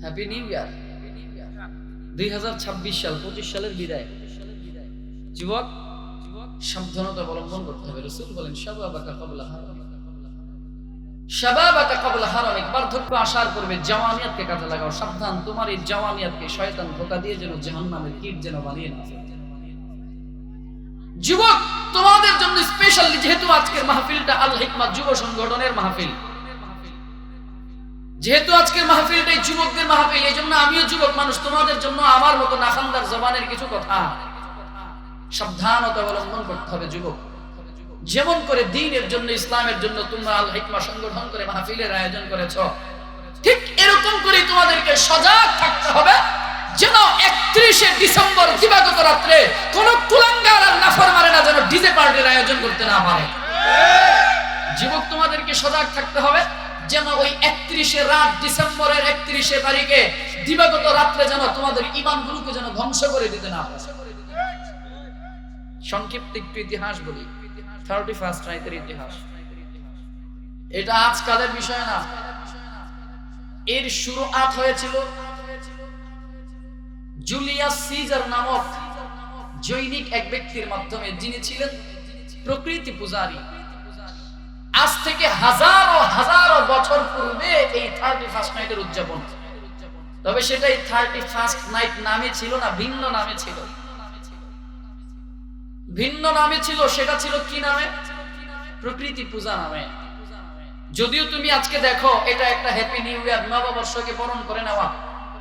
Happy new ইয়ার। 2026 সাল, 25 সালের বিদায়। যুবক, সাবধানতা অবলম্বন করতে হবে। রাসূল বলেন শাবাবাকা ক্বাবলা হারামিক, শাবাবাকা ক্বাবলা হারামিক। বার্ধক্য আসার পূর্বে জওয়ানিয়াতকে কাজে লাগাও। সাবধান, তোমার এই জওয়ানিয়াতকে শয়তান ধোঁকা দিয়ে যেন জাহান্নামের কীট যেন বানিয়ে না ফেলে। যুবক, তোমাদের জন্য স্পেশালি, যেহেতু আজকের মাহফিলটা আল হিকমাত যুব সংগঠনের মাহফিল, যেহেতু আজকের মাহফিলটাই যুবকদের মাহফিল, এই জন্য আমিও যুবক মানুষ, তোমাদের জন্য আমার মতো নাখানদার জবানের কিছু কথা সাবধানতা অবলম্বন করতে হবে। যুবক, যেমন করে দ্বীনের জন্য, ইসলামের জন্য তোমরা আল হিকমা সংগঠন করে মাহফিলের আয়োজন করেছো, ঠিক এরকম করে তোমাদেরকে সজাগ থাকতে হবে যেন 31শে ডিসেম্বর দিবাগত রাত্রে কোন কুলাঙ্গার আর নাফরমানে না যেন ডিজে পার্টির আয়োজন করতে না পারে। যুবক, তোমাদেরকে সজাগ থাকতে হবে যেন ওই 31শে রাত, ডিসেম্বরের 31শে তারিখে দিবাগত রাত্রে যেন তোমাদের ঈমানগুলোকে যেন ধ্বংস করে দিতে না পারে। সংক্ষিপ্ত একটু ইতিহাস বলি, 31st নাইটের ইতিহাস। এটা আজকালের বিষয় না, এর শুরুআত হয়েছিল জুলিয়াস সিজার নামক জৈনিক এক ব্যক্তির মাধ্যমে, যিনি ছিলেন প্রকৃতি পূজারী। আজ থেকে হাজারো হাজারো বছর পূর্বে এই 31st নাইটের উদযাপন। তবে সেটাই 31st নাইট নামে ছিল না, ভিন্ন নামে ছিল। ভিন্ন নামে ছিল, সেটা ছিল কি নামে? প্রকৃতি পূজা নামে। যদিও তুমি আজকে দেখো এটা একটা হ্যাপি নিউ ইয়ার, নববর্ষকে বরণ করে নেওয়া।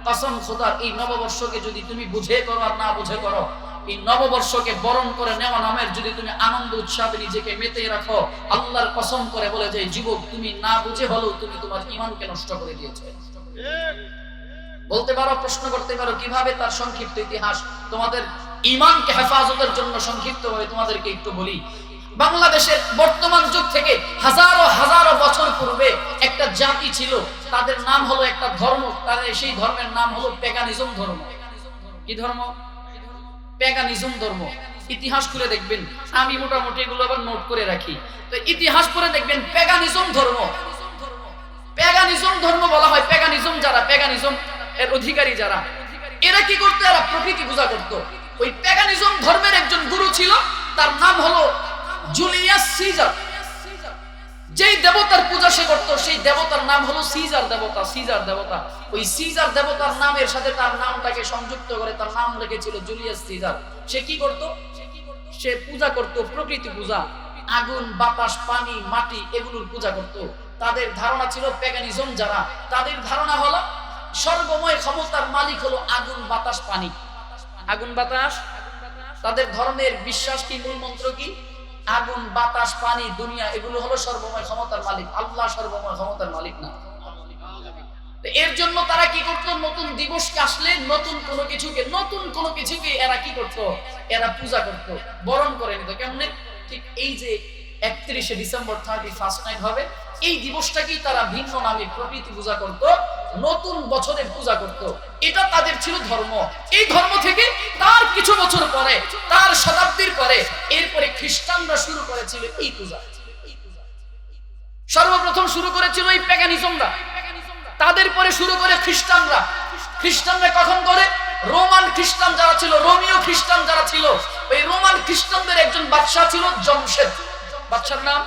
কসম খোদার, এই নববর্ষকে যদি তুমি বুঝে করো আর না বুঝে করো, এই নববর্ষকে বরণ করে নেওয়া নামের যদি তুমি আনন্দ উৎসবে নিজেকে মেতে রাখো, আল্লাহর কসম করে বলে যে যুবক, তুমি না বুঝে হলেও তুমি তোমার ঈমানকে নষ্ট করে দিয়েছো। বলতে পারো, প্রশ্ন করতে পারো কিভাবে? তার সংক্ষিপ্ত ইতিহাস তোমাদের ঈমানকে হেফাজতের জন্য সংক্ষিপ্তভাবে তোমাদেরকে একটু বলি। বাংলাদেশের বর্তমান যুগ থেকে হাজারো হাজারো বছর পূর্বে একটা জাতি ছিল, তাদের নাম হলো, একটা ধর্ম, তাদের সেই ধর্মের নাম হলো প্যাগানিজম ধর্ম। কি ধর্ম? প্যাগানিজম ধর্ম। ইতিহাস খুলে দেখবেন, আমি মোটামুটি এগুলো আবার নোট করে রাখি, তো ইতিহাস পড়ে দেখবেন প্যাগানিজম ধর্ম। প্যাগানিজম ধর্ম বলা হয় প্যাগানিজম যারা, প্যাগানিজম এর অধিকারী যারা, এরা কি করতো? এরা প্রকৃতি পূজা করত। ওই প্যাগানিজম ধর্মের একজন গুরু ছিল, তার নাম হলো জুলিয়াস সিজার। যেই দেবতার পূজা সে করত, সেই দেবতার নাম হলো সিজার দেবতা। সিজার দেবতা, ওই সিজার দেবতার নামের সাথে তার নামটাকে সংযুক্ত করে তার নাম রেখেছিল জুলিয়াস সিজার। সে কি করত? সে পূজা করত প্রকৃতি পূজা, আগুন, বাতাস, পানি, মাটি, এগুলোর পূজা করত। তাদের ধারণা ছিল, প্যাগানিজম যারা, তাদের ধারণা হলো সর্বময় ক্ষমতার মালিক হলো আগুন, বাতাস, পানি। আগুন, বাতাস, তাদের ধর্মের বিশ্বাস কি, মূল মন্ত্র কি? আগুন, বাতাস, পানি, দুনিয়া, এগুলো হলো সর্বময় ক্ষমতার মালিক। আল্লাহ সর্বময় ক্ষমতার মালিক না। এর জন্য তারা কি করতো? নতুন দিবসকে আসলে নতুন কোনো কিছুকে এরা কি করত? এরা পূজা করত, বরণ করে নিত। কেমনে? ঠিক এই যে 31শে ডিসেম্বর 31st নাইট হবে, এই দিবসটাকেই তারা ভিন্ন নামে প্রকৃতি পূজা করত, নতুন বছরের পূজা করত। এটা তাদের ছিল ধর্ম। এই ধর্ম থেকে তার কিছু বছর পরে, তার শতাব্দীর পরে, এরপরে খ্রিস্টানরা শুরু করেছিল এই পূজা। সর্বপ্রথম শুরু করেছিল এই প্যাগানিজমরা, তাদের পরে শুরু করে খ্রিস্টানরা। খ্রিস্টানরা কখন করে? রোমান খ্রিস্টান যারা ছিল, রোমীয় খ্রিস্টান যারা ছিল, ওই রোমান খ্রিস্টানদের একজন বাদশা ছিল জমশেদ। বাদশার নাম,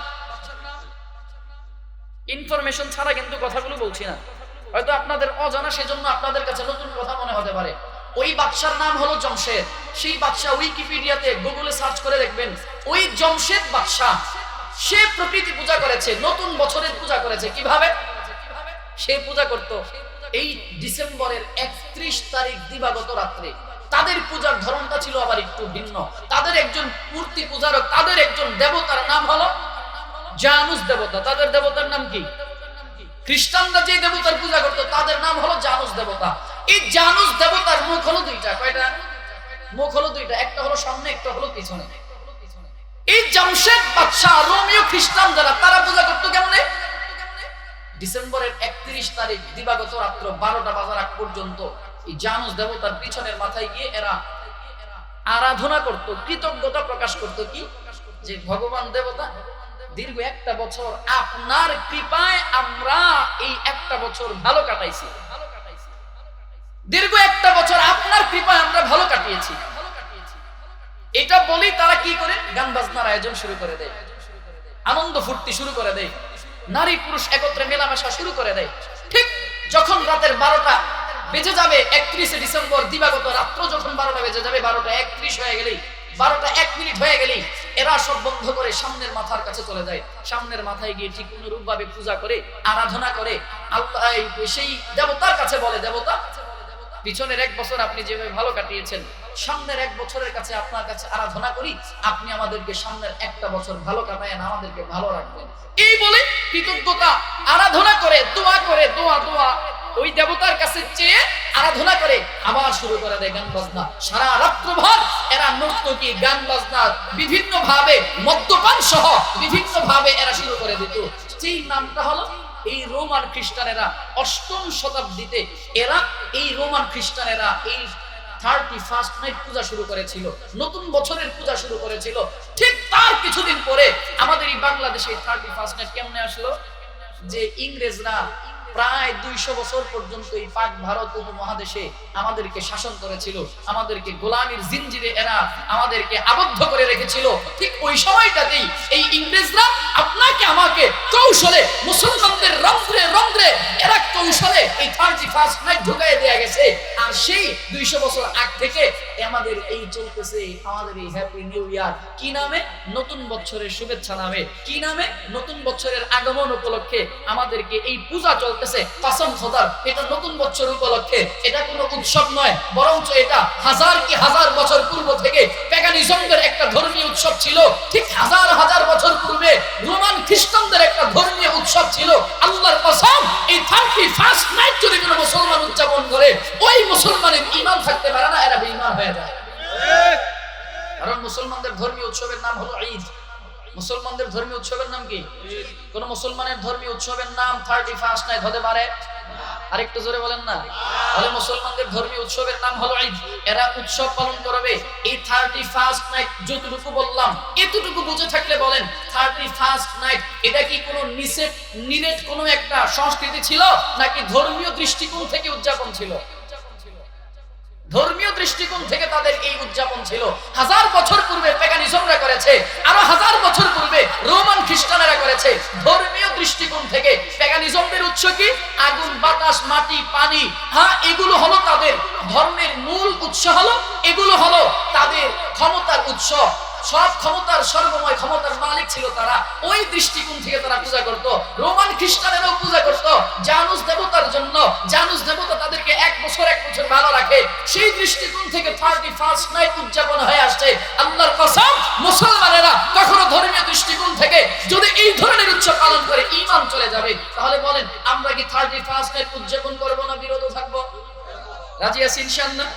ইনফরমেশন ছাড়া কিন্তু কথাগুলো বলছি না, হয়তো আপনাদের অজানা, সেজন্য আপনাদের কাছে নতুন কথা মনে হতে পারে। ওই বাদশার নাম হলো জমশেদ। সেই বাদশা উইকিপিডিয়াতে, গুগলে সার্চ করে দেখবেন, ওই জমশেদ বাদশা, সে প্রকৃতি পূজা করেছে, নতুন বছরের পূজা করেছে। কিভাবে সে পূজা করত? এই ডিসেম্বরের 31 তারিখ দিবাগত রাত্রে তাদের পূজার ধরনটা ছিল আবার একটু ভিন্ন। তাদের একজন মূর্তি পূজারক, তাদের একজন দেবতার নাম হলো জানুস দেবতা। তাদের দেবতার নাম কি? খ্রিস্টানরা যে দেবতার পূজা করত, তাদের নাম হলো জানুস দেবতা। এই জানুস দেবতার মুখ হলো দুইটা। কয়টা মুখ? হলো দুইটা, একটা হলো সামনে, একটা হলো পিছনে। এই জমশেদ বাদশা, রোমীয় খ্রিস্টান যারা, তারা পূজা করত কেমনে? ডিসেম্বরের 31 তারিখ দিবাগত রাত্র 12টা বাজার আগ পর্যন্ত এই জানুস দেবতার পিছনের মাথায় গিয়ে এরা আরাধনা করত, কৃতজ্ঞতা প্রকাশ করত। কি? যে ভগবান দেবতা, দীর্ঘ একটা বছর আপনার কৃপায় আমরা এই একটা বছর ভালো কাটাইছি, দীর্ঘ একটা বছর আপনার কৃপায় আমরা ভালো কাটিয়েছি। এটা বলি তারা কি করে? গান বাজনার আয়োজন শুরু করে দেয়, আনন্দ ফুর্তি শুরু করে দেয়, নারী পুরুষ একত্রে মেলামেশা শুরু করে দেয়। ঠিক যখন রাতের 12টা বেজে যাবে, 31শে ডিসেম্বর দিবাগত রাত্র যখন 12টা বেজে যাবে, 12টা 31 হয়ে গেলেই, 12টা 1 মিনিট হয়ে গেলেই এরা সব বন্ধ করে সামনের মাথার কাছে চলে যায়। সামনের মাথায় গিয়ে ঠিক অনুরূপ ভাবে পূজা করে, আরাধনা করে। আল্লাহ সেই দেবতার কাছে বলে, দেবতা পিছনের 1 বছর আপনি যেভাবে ভালো কাটিয়েছেন, সামনের 1 বছরের কাছে আপনার কাছে আরাধনা করি, আপনি আমাদেরকে সামনের 1টা বছর ভালো কাটায়েন, আমাদেরকে ভালো রাখবেন। এই বলে কৃতজ্ঞতা আরাধনা করে, দোয়া করে, দোয়া ওই দেবতার কাছে চেয়ে আরাধনা করে, আবার শুরু করে দেয় গান বাজনা। সারা রাত্রভর এরা নর্তকী, গান বাজনা, বিভিন্ন ভাবে মদ্যপান সহ বিভিন্ন ভাবে এরা শুরু করে দিত। সেই নামটা হলো এই রোমান খ্রিস্টানেরা 8ম শতাব্দীতে এরা এই রোমান খ্রিস্টানেরা এই 31st নাইট পূজা শুরু করেছিল, নতুন বছরের পূজা শুরু করেছিল। ঠিক তার কিছুদিন পরে আমাদের এই বাংলাদেশে 31st নাইট কেমনে আসলো? যে ইংরেজরা প্রায় 200 বছর পর্যন্ত এই পাক ভারত উপমহাদেশে আমাদেরকে শাসন করেছিল, আমাদেরকে গোলামীর জিনজিরে এরা আমাদেরকে আবদ্ধ করে রেখেছিল। ঠিক ওই সময়টাতেই এই ইংরেজরা আপনাকে আমাকে কৌশলে মুসলমানদের রন্ধ্রে রন্ধ্রে এরা কৌশলে এই 31st নাইট ঢুকাই দেয়া গেছে। আর সেই 200 বছর আগ থেকে আমাদের এই চলতেছে আমাদের এই হ্যাপি নিউ ইয়ার। কি নামে? নতুন বছরের শুভেচ্ছা নামে। কি নামে? নতুন বছরের আগমন উপলক্ষে আমাদেরকে এই পূজা চলতেছে। কসম খোদার, এটা নতুন বছর উপলক্ষে, এটা কোনো উৎসব নয়, বরঞ্চ এটা হাজার বছর পূর্ব থেকে প্যাগানিজমদের একটা ধর্মীয় উৎসব ছিল। ঠিক হাজার বছর পূর্বে রোমান খ্রিস্টানদের একটা ধর্মীয় উৎসব ছিল। আল্লাহর কসম, এই 31st নাইট যদি কোনো মুসলমান উদযাপন করে, ওই মুসলমানের ঈমান থাকতে পারে না, এরা বেঈমান হয়ে যায়। কারণ মুসলমানদের ধর্মীয় উৎসবের নাম হলো ঈদ। মুসলমানদের ধর্মীয় উৎসবের নাম কি? কোন মুসলমানের ধর্মীয় উৎসবের নাম 31st নাইট হতে পারে? আরেকটু জোরে বলেন না। তাহলে মুসলমানদের ধর্মীয় উৎসবের নাম হলো ঈদ। এরা উৎসব পালন করবে এই 31st নাইট। যতটুকু বললাম এতটুকু বুঝে থাকলে বলেন 31st নাইট এটা কি কোনো নিরেট কোনো একটা সংস্কৃতি ছিল, নাকি ধর্মীয় দৃষ্টিকোণ থেকে উদযাপন ছিল? ধর্মীয় দৃষ্টিকোণ থেকে তাদের এই উদযাপন ছিল। 1000 বছর পূর্বে প্যাগানিজমরা করেছে, আরো 1000 বছর পূর্বে রোমান খ্রিস্টানেরা করেছে। ধর্মীয় দৃষ্টিকোণ থেকে প্যাগানিজমদের উৎস কি? আগুন, বাতাস, মাটি, পানি। হ্যাঁ, এগুলো হলো তাদের ধর্মের মূল উৎস, হলো এগুলো হলো তাদের ক্ষমতার উৎস। সব ক্ষমতার সর্বময় ক্ষমতার মালিক ছিল তারা। ওই দৃষ্টিকোণ থেকে তারা পূজা করত। রোমান খ্রিস্টানেরাও পূজা করত জানুস দেবতার জন্য। জানুস দেবতা তাদেরকে 1 বছর ভালো রাখে। সেই দৃষ্টিকোণ থেকে 31st নাইট উদযাপন হয়ে আসছে। আল্লাহর কসম, মুসলমানেরা কখনো ধর্মীয় দৃষ্টিকোণ থেকে যদি এই ধরনের উৎসব পালন করে ঈমান চলে যাবে। তাহলে বলেন, আমরা কি 31st নাইট উদযাপন করব না বিরত থাকবো? রাজি আছি ইনশাআল্লাহ?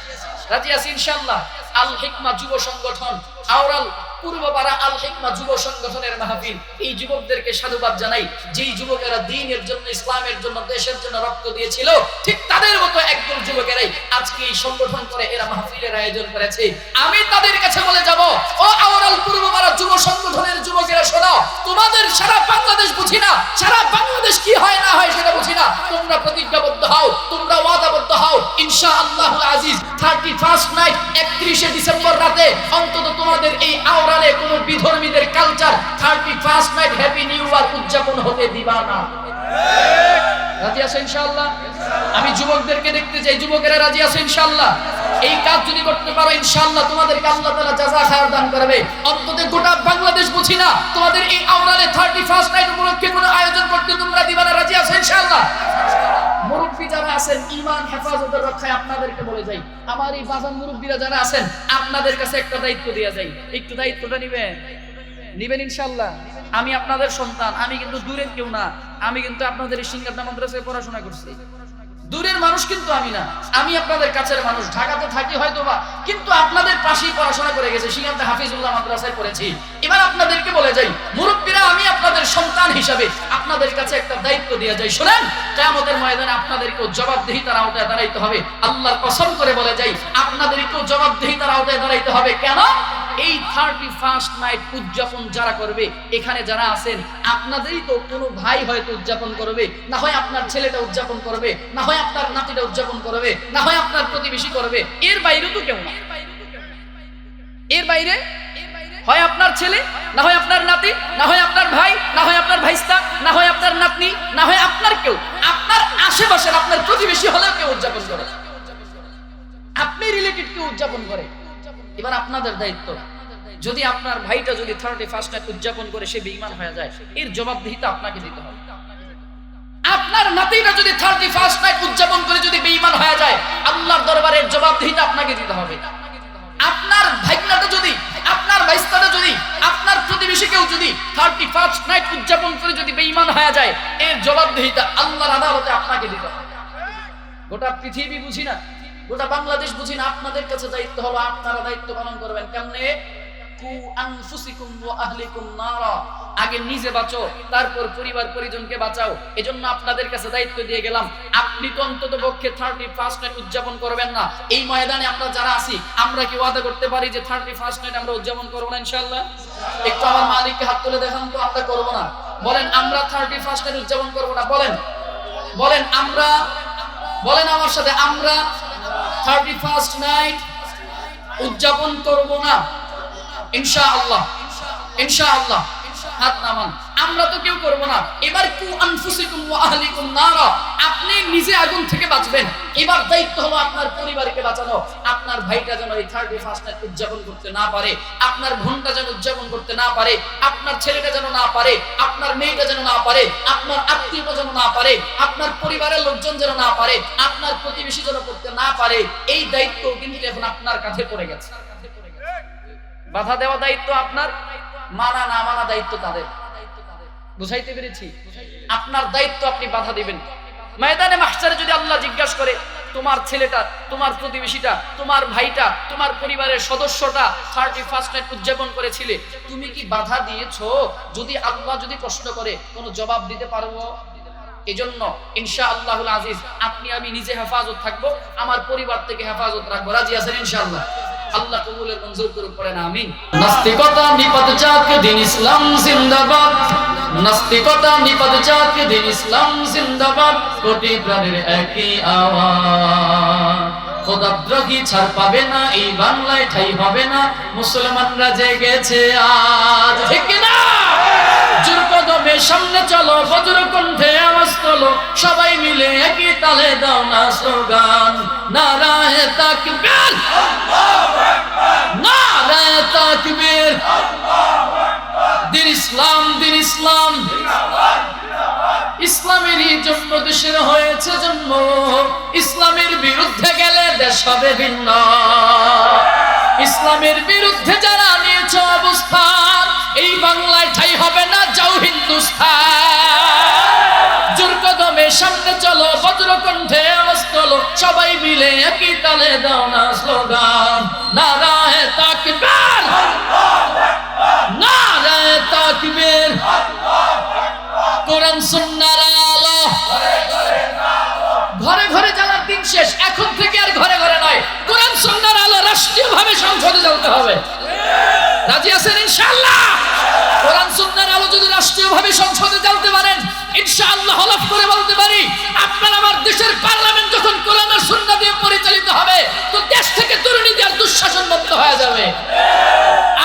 রাজি আছি ইনশাআল্লাহ? আল হিকমা যুব সংগঠন, আওরাল পূর্বপাড়া আল হিকমা যুব সংগঠনের মাহফিল। এই যুবকদেরকে সাধুবাদ জানাই, যেই যুবকেরা দ্বীনের জন্য, ইসলামের জন্য, দেশের জন্য রক্ত দিয়েছিল, ঠিক তাদের মতো একদল যুবকেরাই আজকে এই সংগঠন করে এরা মাহফিলের আয়োজন করেছে। আমি তাদের কাছে বলে যাব, ও আওরাল পূর্বপাড়া যুব সংগঠনের যুবকেরা শোনো, তোমাদের সারা বাংলাদেশ বুঝি না, সারা বাংলাদেশ কি হয় না হয় সেটা বুঝি না। তোমরা প্রতিজ্ঞাবদ্ধ হও, তোমরা ওয়াদাবদ্ধ হও, ইনশাআল্লাহুল আজিজ 31st নাইট 31শে ডিসেম্বর রাতে অন্তত তোমাদের এই আওরালে কোনো বিধর্মীদের culture 31st night happy new year উদযাপন হতে দিবা না। রাজি আছো ইনশাআল্লাহ? আমি যুবকদেরকে দেখতে চাই, যুবকেরা রাজি আছো ইনশাআল্লাহ? এই কাজ যদি করতে পারো ইনশাআল্লাহ তোমাদেরকে আল্লাহ তাআলা জাযা খায়র দান করবে। অন্তত গোটা বাংলাদেশ বুঝি না, তোমাদের এই আওরালে 31st নাইট উপলক্ষে কোনো আয়োজন করতে তোমরা দিবা না। রাজি আছো ইনশাআল্লাহ? মুরব্বী যারা আছেন, ঈমান হেফাজতের রক্ষায় আপনাদেরকে বলে যাই, আমার এই বাজান মুরব্বীরা যারা আছেন, আপনাদের কাছে একটা দায়িত্ব দেয়া যায়। একটু দায়িত্বটা নিবেন ইনশাআল্লাহ? আমি আপনাদের সন্তান, আমি কিন্তু দূরের কেউ না। আমি কিন্তু আপনাদের এই সিঙ্গারদা মাদ্রাসায় পড়াশোনা করছি। দূরের মানুষ কিন্তু আমি না, আমি আপনাদের কাছের মানুষ। ঢাকাতে থাকি হয়তোবা, কিন্তু আপনাদের পাশেই পড়াশোনা করে গেছে, সিঙ্গারদা হাফিজুল্লাহ মাদ্রাসায় পড়েছি। এবার আপনাদেরকে বলে যাই, মুরব্বীরা, আমি আপনাদের সন্তান হিসাবে আপনাদের কাছে একটা দায়িত্ব দেয়া যায়। শুনেন, কিয়ামতের ময়দানে আপনাদেরকেও জবাবদিহিতার আওতায় দাঁড়াইতে হবে। আল্লাহর কসম করে বলে যাই, আপনাদেরকেও জবাবদিহিতার আওতায় দাঁড়াইতে হবে। কেন? এই 31st নাইট উদযাপন যারা করবে, এখানে যারা আছেন আপনাদেরই তো কোনো ভাই হয়তো উদযাপন করবে, না হয় আপনার ছেলেটা উদযাপন করবে, না হয় আপনার নাতিটা উদযাপন করবে, না হয় আপনার প্রতিবেশী করবে, এর বাইরে তো কেউ না। এর বাইরে হয় আপনার ছেলে, না হয় আপনার নাতি, না হয় আপনার ভাই, না হয় আপনার ভাইস্তা, না হয় আপনার নাতনি, না হয় আপনার কেউ, আপনার আশেপাশের আপনার প্রতিবেশী হলেও কেউ উদযাপন করে, আপনি রিলেটেড কেউ উদযাপন করে। এবার আপনাদের দায়িত্ব, যদি আপনার ভাইটা যদি 31st নাইট উদযাপন করে সে বেঈমান হয়ে যায়, এর জবাবদিহিতা আপনাকে দিতে হবে। আপনার নাতিটা যদি 31st নাইট উদযাপন করে যদি বেঈমান হয়ে যায়, আল্লাহর দরবারে জবাবদিহিতা আপনাকে দিতে হবে। আপনার ভাইনাটা যদি, আপনার ভাইস্তাটা যদি, আপনার প্রতিবেশী কেউ যদি 31st নাইট উদযাপন করে যদি বেঈমান হয়ে যায়, এর জবাবদিহিতা আল্লাহর আদালতে আপনাকে দিতে হবে। গোটা পৃথিবী বুঝি না, গোটা বাংলাদেশ বুঝি না, আপনাদের কাছে দায়িত্ব হলো, আপনারা দায়িত্ব পালন করবেন। কেমনে? কু আনফুসিকুম ওয়া আহলিকুম নারা, আগে নিজে বাঁচো, তারপর পরিবার পরিজনকে বাঁচাও। এজন্য আপনাদের কাছে দায়িত্ব দিয়ে গেলাম, আপনি তো অন্তত পক্ষে 31st নাইট উদযাপন করবেন না। এই ময়দানে আমরা যারা আছি, আমরা কি ওয়াদা করতে পারি যে 31st নাইট আমরা উদযাপন করব না ইনশাআল্লাহ? একটু আমার মালিককে হাত তুলে দেখান তো, আমরা করব না। বলেন আমরা 31st নাইট উদযাপন করব না। বলেন, বলেন আমরা, বলেন আমার সাথে, আমরা 31st নাইট উদযাপন করব না ইনশাআল্লাহ। ইনশাআল্লাহ, হাত নামান। আমরা তো কেউ করব না। এবার কু আনফুসিকুম ওয়া আহলিকুম নারা, আপনি নিজে আগুন থেকে বাঁচবেন। এবার দায়িত্ব হলো আপনার পরিবারকে বাঁচানো। আপনার ভাইটা যেন এই 31st নাইট উদযাপন করতে না পারে, আপনার বোনটা যেন উদযাপন করতে না পারে, আপনার ছেলেটা যেন না পারে, আপনার মেয়েটা যেন না পারে, আপনার আত্মীয়টা যেন না পারে, আপনার পরিবারের লোকজন যেন না পারে, আপনার প্রতিবেশী যেন করতে না পারে। এই দায়িত্ব কিন্তু এখন আপনার কাঁধে পড়ে গেছে। বাধা দেওয়া দায়িত্ব আপনার, মানা না মানা দায়িত্ব তাদের। বুঝাইতে পেরেছি? আপনার দায়িত্ব, আপনি বাধা দিবেন। ময়দানে মাহশারে যদি আল্লাহ জিজ্ঞাসা করে, তোমার ছেলেটা, তোমার প্রতিবেশীটা, তোমার ভাইটা, তোমার পরিবারের সদস্যটা 31st নাইট উদযাপন করেছিলে, তুমি কি বাধা দিয়েছো? যদি আল্লাহ যদি প্রশ্ন করে, কোনো জবাব দিতে পারবো? এজন্য ইনশাআল্লাহুল আজিজ আপনি আমি নিজে হেফাজত থাকবো, আমার পরিবার থেকে হেফাজত রাখবো। রাজি আছেন ইনশাআল্লাহ? আল্লাহ কবুলের মঞ্জুর করুন, পড়েন আমিন। নাস্তিকতা নিপাত জাত দিন ইসলাম জিন্দাবাদ, নাস্তিকতা নিপাত জাত দিন ইসলাম জিন্দাবাদ, কোটি প্রাণের একই আওয়াজ। খোদাদ্রোহী ছাড় পাবে না, এই বাংলায় ঠাই হবে না, মুসলমানরা জেগেছে আজ। ঠিক না? জোর কদমে সামনে চলো, বজ্র কণ্ঠে আওয়াজ তোলো, সবাই মিলে একই তালে দাও না স্লোগান, নারায়ে তাকবীর, আল্লাহু আকবার, নারায়ে তাকবীর, আল্লাহু আকবার। দিন ইসলাম, দিন ইসলাম, ইসলামেরই জন্য দেশের হয়েছে জন্ম, ইসলামের বিরুদ্ধে গেলে দেশ হবে ভিন্ন। ইসলামের বিরুদ্ধে যারা নিয়েছে অবস্থান, এই বাংলায় ঠাই হবে না, যাও হিন্দুস্তান। জোর কদমে সামনে চলো, বজ্র কণ্ঠে আওয়াজ তোলো, সবাই মিলে একই তালে দাও না স্লোগান, নারায়ে তাকবীর, আল্লাহু আকবার, নারায়ে তাকবীর, আল্লাহু আকবার। কোরআন সুন্নাহর আলো, ঘরে ঘরে জ্বালার দিন শেষ, এখন থেকে আর ঘরে ঘরে নয়, কোরআন সুন্নাহর আলো রাষ্ট্রীয়ভাবে সংসদে জ্বলতে হবে। রাজি আছেন ইনশাআল্লাহ? কোরআন সুন্নাহর আলো যদি রাষ্ট্রীয়ভাবে সংসদে জ্বলতে পারেন, ইনশাআল্লাহ হলফ করে বলতে পারি, আপনার আমার দেশের পার্লামেন্ট যখন কোরআন আর সুন্নাহ দিয়ে পরিচালিত হবে, তো দেশ থেকে দুর্নীতি আর দুঃশাসন মুক্ত হয়ে যাবে।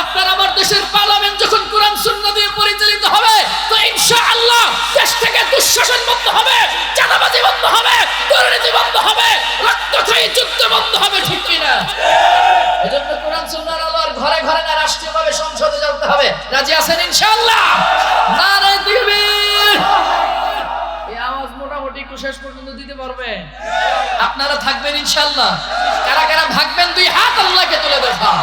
আপনার আমার দেশের পার্লামেন্ট যখন কোরআন সুন্নাহ দিয়ে পরিচালিত হবে, তো ইনশাআল্লাহ দেশ থেকে দুঃশাসন মুক্ত হবে, চাঁদাবাজি বন্ধ হবে, দুর্নীতি বন্ধ হবে, রক্তক্ষয়ী যুদ্ধ বন্ধ হবে। ঠিক কি না? এজন্য কোরআন সুন্নাহর আলো আর ঘরে ঘরে না, রাষ্ট্রীয়ভাবে সংসদে জ্বলতে হবে। রাজি আছেন ইনশাআল্লাহ? নারায়ে তাকবীর। এই আওয়াজ মোটামুটি একটু শেষ পর্যন্ত দিতে পারবেন? আপনারা থাকবেন ইনশাআল্লাহ? কারা কারা থাকবেন দুই হাত আল্লাহকে তুলে দেখা।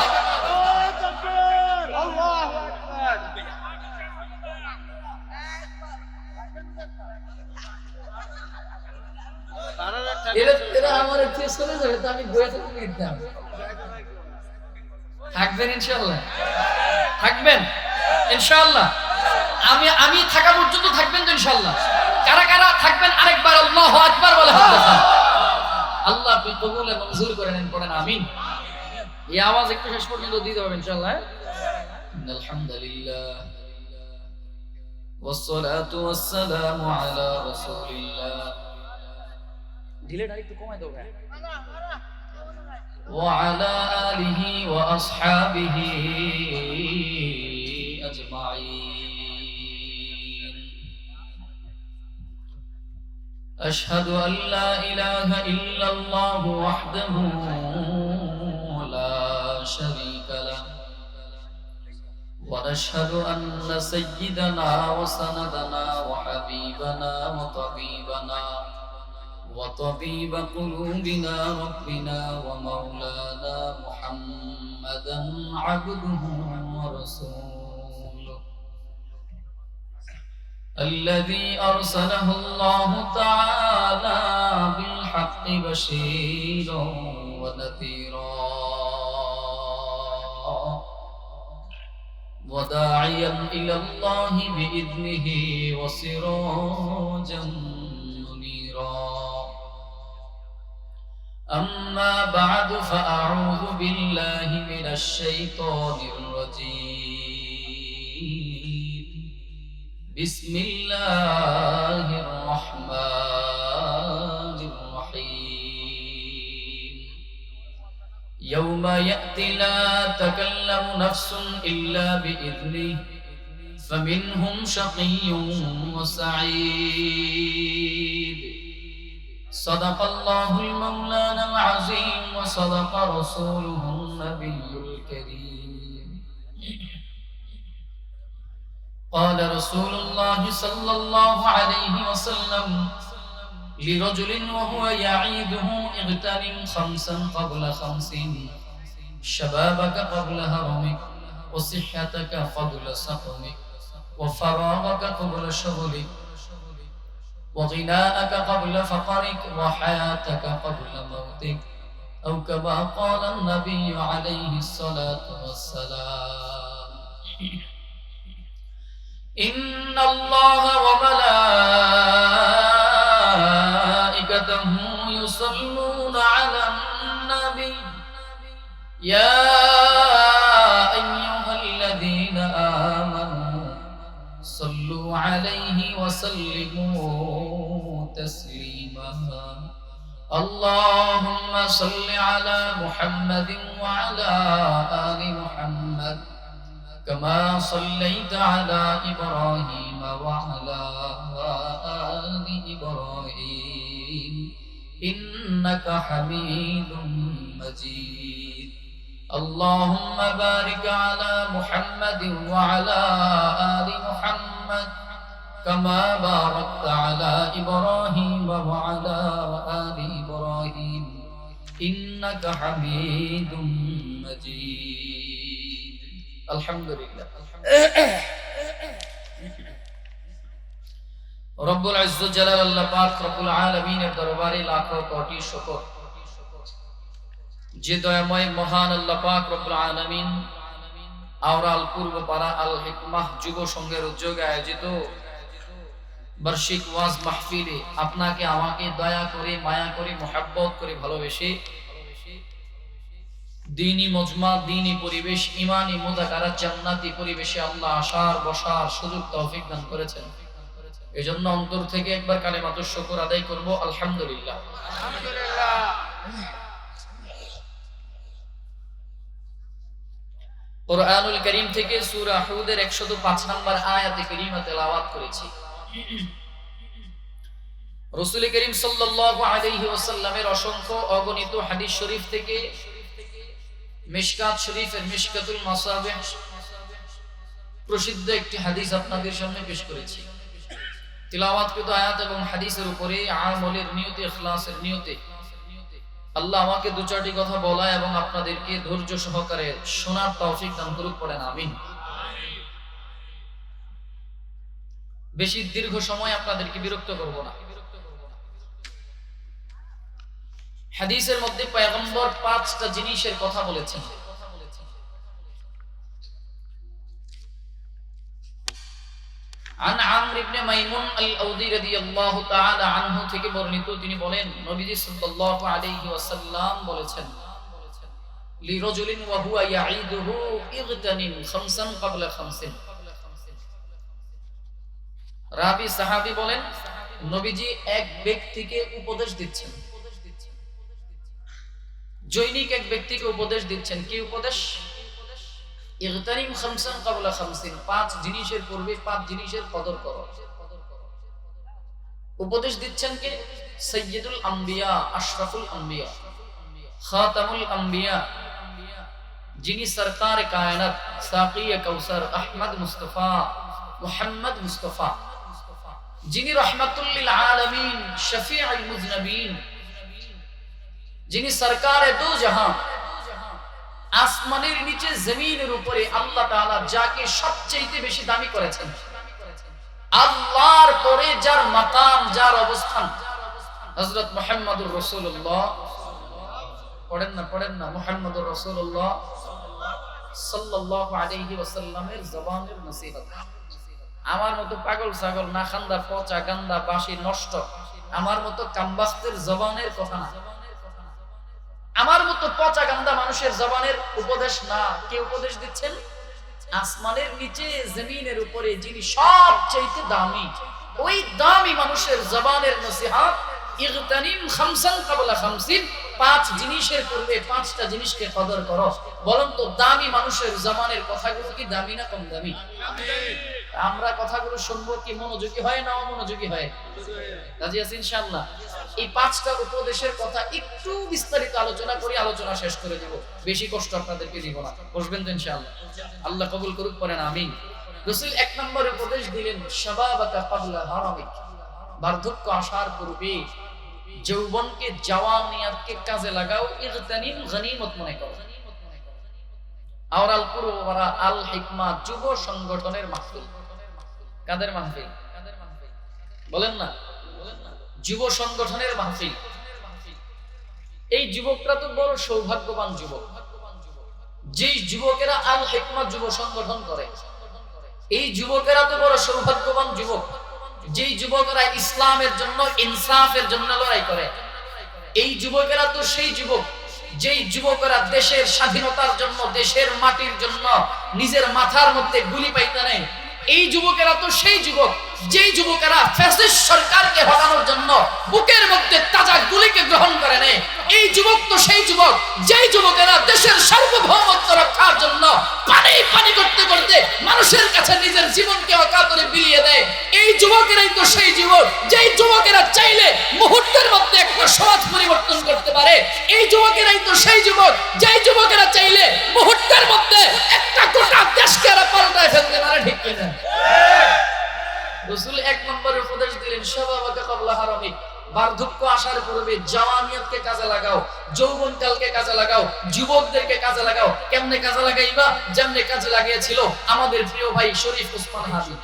এরা আমার একটু চলে যাবে, তো আমি বইয়ে থাকতে দিতাম। থাকবেন ইনশাআল্লাহ? থাকবেন ইনশাআল্লাহ? আমি থাকা পর্যন্ত থাকবেন তো ইনশাআল্লাহ? কারা কারা থাকবেন আরেকবার আল্লাহু আকবার বলে হাত দেখান। আল্লাহ কবুল এবং মঞ্জুর করে নেন, পড়েন আমিন। এই আওয়াজ একটু শেষ পর্যন্ত দিতে হবে ইনশাআল্লাহ। আলহামদুলিল্লাহ والصلاة والسلام على رسول الله ঢিলেটা একটু কমাই দাও ভাই وعلى آله وأصحابه أجمعين أشهد أن لا إله إلا الله وحده لا شريك له ونشهد أن سيدنا وسندنا وحبيبنا وطبيب قلوبنا ربنا ومولانا محمدا عبده ورسوله الذي أرسله الله تعالى بالحق بشيرا ونذيرا وداعيا إلى الله بإذنه وسراجا منيرا أما بعد فأعوذ بالله من الشيطان الرجيم بسم الله الرحمن الرحيم يوم يأتي لا تكلم نفس إلا بإذنه فمنهم شقي وسعيد صدق الله المولانا العظيم وصدق رسوله النبي الكريم قال رسول الله صلى الله عليه وسلم لرجل وهو يعيده اغتنم خمسا قبل خمس شبابك قبل هرمك وصحتك قبل سقمك وفراغك قبل شغلك وغناءك قبل فقرك وحياتك قبل موتك أو كما قال النبي عليه الصلاة والسلام إن الله وملائكته يصلون على النبي يا أيها الذين آمنوا صلوا عليه وسلموا تسليما اللهم صل على محمد وعلى آل محمد كما صليت على إبراهيم وعلى آل إبراهيم إنك حميد مجيد اللهم بارك على محمد وعلى آل محمد كما باركت على إبراهيم وعلى آل إبراهيم إنك حميد مجيد الحمد لله রব্বুল ইজ্জত জালাল আল্লাহ পাক রব্বুল আলামিনের দরবারে লাখো কোটি শুকর যে দয়াময় মহান আল্লাহ পাক রব্বুল আলামিন আওরাল পূর্বপাড়া আল হিকমাহ যুব সংঘের উদ্যোগে আয়োজিত বার্ষিক ওয়াজ মাহফিলে আপনাকে আমাকে দয়া করে মায়া করে মোহাব্বত করে ভালোবেসে দ্বীনি মজমা দ্বীনি পরিবেশ ঈমানি মুযাকারাত জান্নাতি পরিবেশে আল্লাহ আসার বসার সুযোগ তৌফিক দান করেছেন এজন্য অন্তর থেকে একবার কালিমাতুশ শুকর আদায় করব আলহামদুলিল্লাহ আলহামদুলিল্লাহ কুরআনুল কারীম থেকে সূরা হুদের 105 নম্বর আয়াতে কারীমা তেলাওয়াত করেছি রাসূল করিম সাল্লাল্লাহু আলাইহি ওয়াসাল্লামের অসংখ্য অগণিত হাদিস শরীফ থেকে মিশকাত শরীফের মিশকাতুল মাসাবিহ প্রসিদ্ধ একটি হাদিস আপনাদের সামনে পেশ করেছি তিলাওয়াতকৃত আয়াত এবং হাদিসের উপরে আমলের নিয়তে ইখলাসের নিয়তে আল্লাহ আমাকে দু চারটি কথা বলা এবং আপনাদেরকে ধৈর্য সহকারে শোনার তৌফিক দান করুক পড়েন আমিন বেশি দীর্ঘ সময় আপনাদেরকে বিরক্ত করব না হাদিসের মধ্যে পয়গম্বর 5টা জিনিসের কথা বলেছেন عن عمرو بن ميمون الأودي رضي الله تعالى عنه থেকে বর্ণিত তিনি বলেন নবীজি সাল্লাল্লাহু আলাইহি ওয়াসাল্লাম বলেছেন লিরাজুলিন ওয়া হুয়া ইয়াঈদুহু ইগতানিম খামসান ক্বাবলা খামসিন। রাবি সাহাবী বলেন নবীজি এক ব্যক্তিকে উপদেশ দিচ্ছেন, জৈনিক এক ব্যক্তিকে উপদেশ দিচ্ছেন। কি উপদেশ? ইগতানিম খামসান ক্বাবলা খামসিন, 5 জিনিসের পূর্বে 5 জিনিসের কদর করো। উপদেশ দিচ্ছেন কে? সাইয়্যিদুল আম্বিয়া, আশরাফুল আম্বিয়া, খাতামুল আম্বিয়া, যিনি সরকার কায়নাত, সাকিয়ে কাউসার, আহমদ মুস্তাফা, মুহাম্মদ মুস্তাফা, যিনি রাহমাতুল লিল আলামিন, শফিউল মুযনিবিন, যিনি সরকারে দো জাহান। আসমানের নিচে জমিনের উপরে আল্লাহ তাআলা যাকে সবচেয়ে বেশি দামি করেছেন, আল্লাহর পরে যার মাকাম, যার অবস্থান, হযরত মুহাম্মদুর রাসূলুল্লাহ। পড়েন না মুহাম্মদুর রাসূলুল্লাহ সাল্লাল্লাহু আলাইহি ওয়াসাল্লামের জবানের নসিহত। আমার মতো পাগল ছাগল, না খান্দা, পচা গান্দা, বাসি নষ্ট, আমার মতো কামবাস্তের জবানের কথা না, আমার মতো পচা গান্দা মানুষের জবানের উপদেশ না। কে উপদেশ দিচ্ছেন? আসমানের নিচে জমিনের উপরে যিনি সবচেয়ে দামি, ওই দামি মানুষের জবানের নসিহত। ইগতানিম খামসান ক্বাবলা খামসিন, 5 জিনিসের পূর্বে 5টা জিনিসকে কদর করো। বলুন তো দামি মানুষের জবানের কথাগুলো কি দামি না কম দামি? আমরা কথাগুলো শুনবো কি মনোযোগী হয় না অমনোযোগী হয়? রাজি আছেন ইনশাআল্লাহ? এই 5টা উপদেশের কথা একটু বিস্তারিত আলোচনা করি, আলোচনা শেষ করে দেব। বেশি কষ্ট আপনাদেরকে দিব না, বসবেন তো ইনশাআল্লাহ? আল্লাহ কবুল করুক, পড়েন আমিন। রাসূল 1 নম্বরে উপদেশ দিলেন শাবাবাকা ক্বাবলা হারামিক, বার্ধক্য আসার পূর্বে যৌবনকে, জওয়ানিয়াতকে কাজে লাগাও। ইগতানিম, গনিমত মনে করো। আওরাল কুরওয়ারা আল হিকমা যুব সংগঠনের মাহফিল। কাদের মাহফিল? বলেন না, যুব সংগঠনের মাহফিল। এই যুবকরা তো বড় সৌভাগ্যবান যুবক, যেই যুবকেরা আল হিকমা যুব সংগঠন করে। এই যুবকেরা তো বড় সৌভাগ্যবান যুবক, যেই যুবকেরা ইসলামের জন্য, ইনসাফের জন্য লড়াই করে। এই যুবকেরা তো সেই যুবক, যেই যুবকেরা দেশের স্বাধীনতার জন্য, দেশের মাটির জন্য নিজের মাথার মধ্যে গুলি পাইতে নেই। এই যুবকেরা তো সেই যুবক, যেই যুবকেরা ফ্যাসিস্ট সরকারকে হটানোর জন্য বুকের মধ্যে তাজা গুলিকে গ্রহণ করে নেয়। এই যুবক তো সেই যুবক, যেই যুবকেরা দেশের সার্বভৌমত্ব রক্ষার জন্য পানি পানি করতে করতে মানুষের কাছে নিজের জীবনকে অকাতরে বিলিয়ে দেয়। এই যুবকেরাই তো সেই যুবক, যেই যুবকেরা চাইলে মুহূর্তের মধ্যে একটা সমাজ পরিবর্তন করতে পারে। এই যুবকেরাই তো সেই যুবক, যেই যুবকেরা চাইলে মুহূর্তের মধ্যে একটা গোটা দেশকে পাল্টায় ফেলতে পারে। ঠিক কিনা? রাসূল 1 নম্বরে উপদেশ দিলেন শাবাবাকা ক্বাবলা হারামিক, বার্ধক্য আসার পূর্বে জওয়ানিয়তকে কাজে লাগাও, যৌবনকালকে কাজে লাগাও, যুবকদেরকে কাজে লাগাও। কেমনে কাজে লাগাইবা? যেমনে কাজে লাগিয়েছিল আমাদের প্রিয় ভাই শরীফ ওসমান হাজি,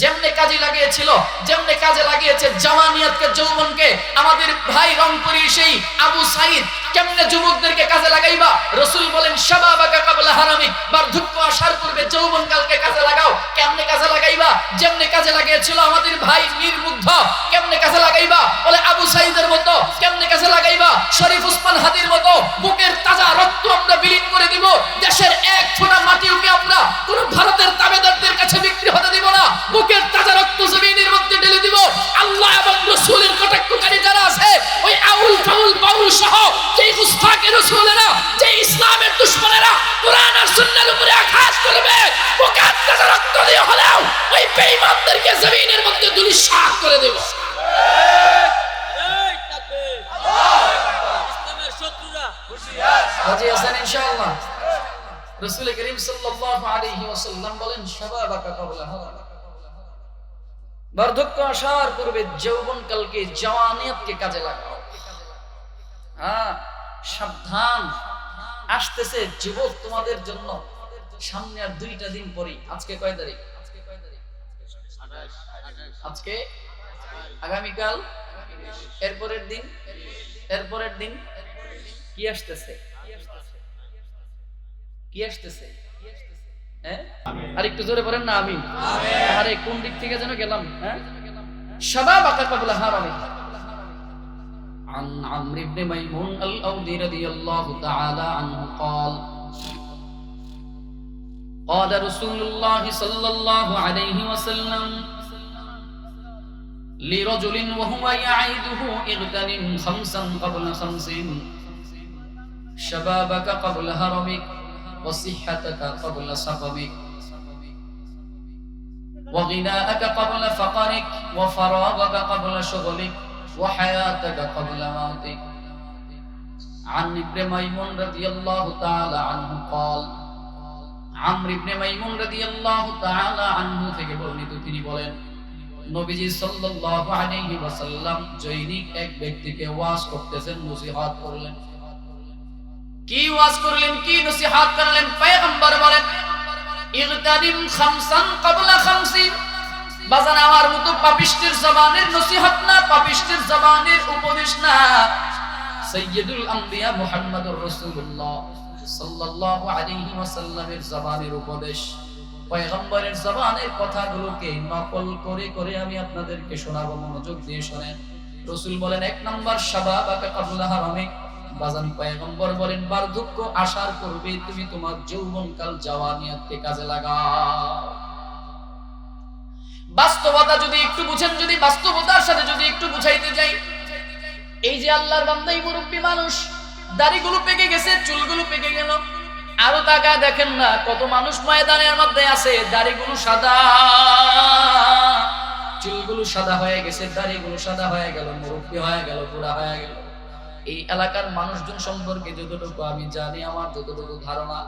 যেমনে কাজে লাগিয়েছিল, যেমনে কাজে লাগিয়েছে জওয়ানিয়তকে, যৌবনকে আমাদের ভাই রংপুরের সেই আবু সাইদ। কেমনে যুবকদেরকে কাজে লাগাইবা? রাসূল বলেন শাবাবাকা ক্বাবলা হারামিক, বার্ধক্য আসার পূর্বে যৌবনকালকে কাজে লাগাও। কেমনে কাজে লাগাইবা? যেমনে কাজে লাগিয়েছিল আমাদের ভাই মীর মুগ্ধ। কেমনে কাজে লাগাইবা? বলে আবু সাইদের মতো। কেমনে কাজে লাগাইবা? শরীফ ওসমান হাদির মতো। বুকের তাজা রক্ত আমরা বিলীন করে দিব। দেশের এক ফোঁটা মাটিওকে আমরা কোন ভারতের তাবেদারদের কাছে বিক্রি হতে দিব না। বুকের তাজা রক্ত জমিনের মধ্যে ঢেলে দিব। আল্লাহ এবং রাসূলের কটাক্ষকারী যারা আছে, ওই আউল ফাউল বাউল সহ যেই গুস্তাখে রাসূলেরা, যে ইসলামের দুশমনেরা কোরআন আর সুন্নাহর উপরে আঘাত করবে, বুকের তাজা রক্ত দিয়ে হলেও ওই বেঈমানদেরকে জমিনের মধ্যে ধূলিসাৎ করে দেব। এই তাকবীর, আল্লাহু আকবার। ইসলামের শত্রুরা হুঁশিয়ার, রাজি আছেন ইনশাআল্লাহ? রাসূল করিম সাল্লাল্লাহু আলাইহি ওয়াসাল্লাম বলেন শাবাবাকা ক্বাবলা হারামিক, বার্ধক্য আসার পূর্বে যৌবনকালকে, জওয়ানিয়তকে কাজে লাগাও। হ্যাঁ, সাবধান, আসতেছে যুবক তোমাদের জন্য সামনে আর 2টা দিন পরে। আজকে কয় তারিখ? আজকে, আগামীকাল, এরপরের দিন, এরপরের দিন কি আসতেছে? কি আসতেছে? হ্যাঁ, আর একটু জোরে বলেন না আমিন। আরে কোন দিক থেকে যেন গেলাম? হ্যাঁ, শাবাবাকা ক্বাবলা হারামিক, عن عمرو بن ميمون الأودي رضي الله تعالى عنه قال قال رسول الله صلى الله عليه وسلم لرجل وهو يعيده اغتنم خمسا قبل خمس شبابك قبل هرمك وصحتك قبل سقمك وغناءك قبل فقرك وفراغك قبل شغلك وحياتك قبل موتك عن ابن ميمون رضي الله تعالى عنه قال আমর ইবনে মাইমুন রাদিয়াল্লাহু তাআলা আনহু থেকে বর্ণিত তিনি বলেন নবীজি সাল্লাল্লাহু আলাইহি ওয়াসাল্লাম জৈনিক এক ব্যক্তিকে ওয়াজ করতেছেন নসিহত করলেন কি ওয়াজ করলেন কি নসিহত করলেন পয়গম্বর বলেন ইগতাদিম খামসান ক্বাবলা খামসিন বাজান আমার মতো পাপিষ্টের জবানের নসিহত না পাপিষ্টের জবানের উপদেশ না সাইয়্যিদুল আম্বিয়া মুহাম্মদুর রাসূলুল্লাহ সাল্লাল্লাহু আলাইহি ওয়াসাল্লামের জবানের উপদেশ পয়গম্বরের জবানের কথাগুলোকে নকল করে করে আমি আপনাদেরকে শোনাবো মনোযোগ দিয়ে শুনেন রাসূল বলেন এক নাম্বার শাবাবাকা ক্বাবলা হারামিক বাজান পয়গম্বর বলেন বার্ধক্য আসার পূর্বে তুমি তোমার যৌবনকাল জাওয়ানিয়াতকে কাজে লাগাও বাস্তবতা যদি একটু বুঝেন যদি বাস্তবতার সাথে যদি একটু বুঝাইতে যাই এই যে আল্লাহর বান্দা এই মুরব্বি মানুষ দাড়িগুলো পেকে গেছে চুলগুলো পেকে গেল আরো তাকায় দেখেন না কত মানুষ ময়দানের মধ্যে আছে দাড়িগুলো সাদা চুলগুলো সাদা হয়ে গেছে দাড়িগুলো সাদা হয়ে গেল মুরব্বি হয়ে গেল বুড়া হয়ে গেল এই এলাকার মানুষজন সম্পর্কে যতটুকু আমি জানি আমার যতটুকু ধারণা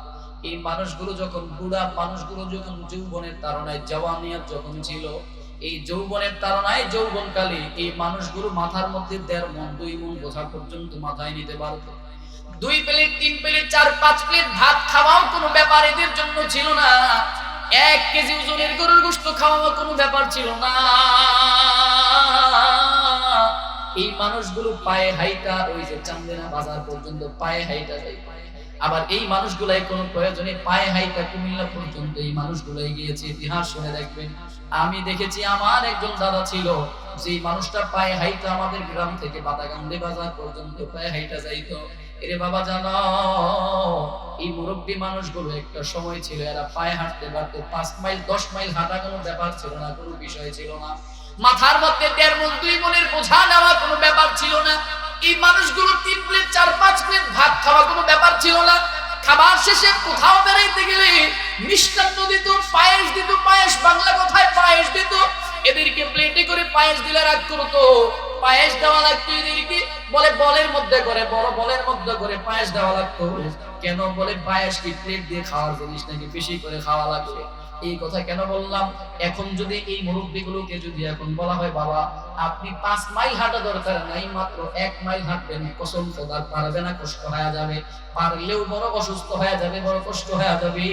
এই মানুষগুলো যখন বুড়া মানুষগুলো যখন যৌবনের তাড়নায় জওয়ানিয়াত যখন ছিল এই যৌবনের তাড়নায় যৌবনকালে এই মানুষগুলো মাথার মধ্যে 1.5 মণ 2 মণ বোঝা পর্যন্ত মাথায় নিতে পারত 2 প্লেট 3 প্লেট 4-5 প্লেট ভাত খাওয়াও কোনো ব্যাপার এদের জন্য ছিল না 1 কেজি ওজনের গরুর গোশত খাওয়াও কোনো ব্যাপার ছিল না এই মানুষগুলো পায়ে হাইটা ওই যে চান্দেনা বাজার পর্যন্ত পায়ে হাইটা যায় আবার এই মানুষগুলাই কোনো প্রয়োজনে পায়ে হাইটা কুমিল্লা পর্যন্ত এই যাই গিয়েছে ইতিহাস শুনে দেখবেন আমি দেখেছি আমার একজন দাদা ছিল যে মানুষটা পায়ে হাইটা আমাদের গ্রাম থেকে বাতাগান্দি বাজার পর্যন্ত পায়ে হাইটা যাইতো এরে বাবা জানো এই মুরব্বি মানুষগুলো একটা সময় ছিল এরা পায়ে হাঁটতে পারতো 5 মাইল 10 মাইল হাঁটা কোনো ব্যাপার ছিল না কোনো বিষয় ছিল না মাথার মধ্যে 1.5 মণ 2 মণের বোঝা নেওয়া কোনো ব্যাপার ছিল না এই মানুষগুলো 3 প্লেট 4-5 প্লেট ভাত খাওয়া কোনো ব্যাপার ছিল না খাবার শেষে কোথাও বেরাইতে গেলে মিষ্টান্ন দিত পায়েস বাংলা কথায় পায়েস দিত এদেরকে প্লেটে করে পায়েস দিলে রাগ করতো পায়েস দেওয়া লাগতো এদেরকে বলে বলের মধ্যে করে বড় বলের মধ্যে করে পায়েস দেওয়া লাগতো কেন বলে পায়েস কি প্লেট দিয়ে খাওয়ার জিনিস নাকি বেশি করে খাওয়া লাগবে এই কথা কেন বললাম এখন যদি এই মুরব্বিগুলোকে যদি এখন বলা হয় বাবা আপনি 5 মাইল হাঁটা দরকার নাই মাত্র 1 মাইল হাঁটবেন কসম খোদার পারবে না কষ্ট হয়ে যাবে পারলেও বড় অসুস্থ হয়ে যাবে বড় কষ্ট হয়ে যাবে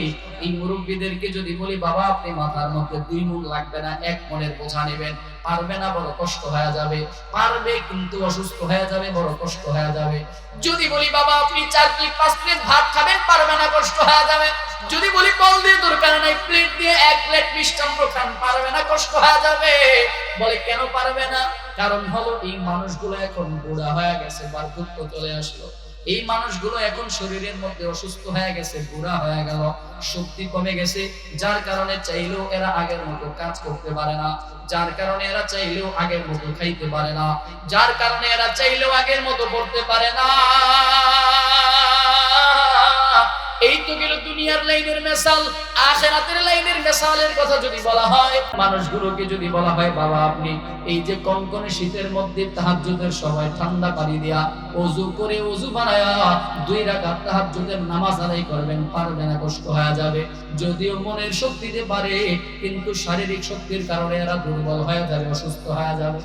এই মুরব্বিদেরকে যদি বলি বাবা আপনি মাথার মধ্যে 2 মণ লাগবে না 1 মণের বোঝা নেবেন পারবে না বড় কষ্ট হয়ে যাবে পারবে কিন্তু অসুস্থ হয়ে যাবে বড় কষ্ট হয়ে যাবে যদি বলি বাবা আপনি 4 প্লেট 5 প্লেট ভাত খাবেন পারবে না কষ্ট হয়ে যাবে যদি বলি কল দিয়ে দরকার নাই প্লেট দিয়ে 1 প্লেট মিষ্টান্ন খান পারবে না কষ্ট হয়ে যাবে বলে কেন পারবে না কারণ হলো এই মানুষগুলো এখন বুড়া হয়ে গেছে বার্ধক্য চলে আসলো এই মানুষগুলো এখন শরীরের মধ্যে অসুস্থ হয়ে গেছে বুড়া হয়ে গেল শক্তি কমে গেছে যার কারণে চাইলেও এরা আগের মতো কাজ করতে পারে না যার কারণে এরা চাইলেও আগের মতো খাইতে পারে না যার কারণে এরা চাইলেও আগের মতো পড়তে পারে না এই তো গেল দুনিয়ার লাইনের মিসাল আখিরাতের লাইনের মিসালের কথা যদি বলা হয় মানুষগুলোকে যদি বলা হয় বাবা আপনি এই যে কনকনে শীতের মধ্যে তাহাজ্জুদের সময় ঠান্ডা পানি দিয়া ওযু করে ওযু বানায়া 2 রাকাত তাহাজ্জুদের নামাজ আদায় করবেন পারবে না কষ্ট হয়ে যাবে যদিও মনের শক্তিতে পারে কিন্তু শারীরিক শক্তির কারণে এরা দুর্বল হয়ে যাবে অসুস্থ হয়ে যাবে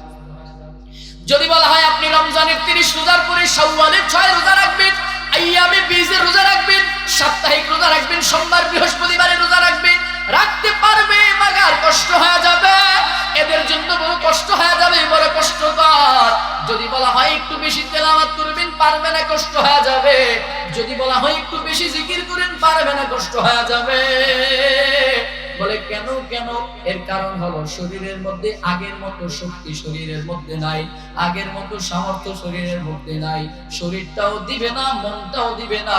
যদি বলা হয় আপনি রমজানের 30 রোজার পরে শাওয়ালের 6 রোজা রাখবেন আইয়ামে 20 এর রোজা রাখবেন সাপ্তাহিক রোজা রাখবেন সোমবার বৃহস্পতিবারে রোজা রাখবেন রাখতে পারবে মাগার কষ্ট হয়ে যাবে এদের জন্য বড় কষ্ট হয়ে যাবে বড় কষ্টকর যদি বলা হয় একটু বেশি তেলাওয়াত করবেন পারবে না কষ্ট হয়ে যাবে যদি বলা হয় একটু বেশি জিকির করেন পারবে না কষ্ট হয়ে যাবে বলে কেন কেন? এর কারণ হলো শরীরের মধ্যে আগের মতো শক্তি শরীরের মধ্যে নাই, আগের মতো সামর্থ্য শরীরের মধ্যে নাই, শরীরটাও দিবে না, মনটাও দিবে না,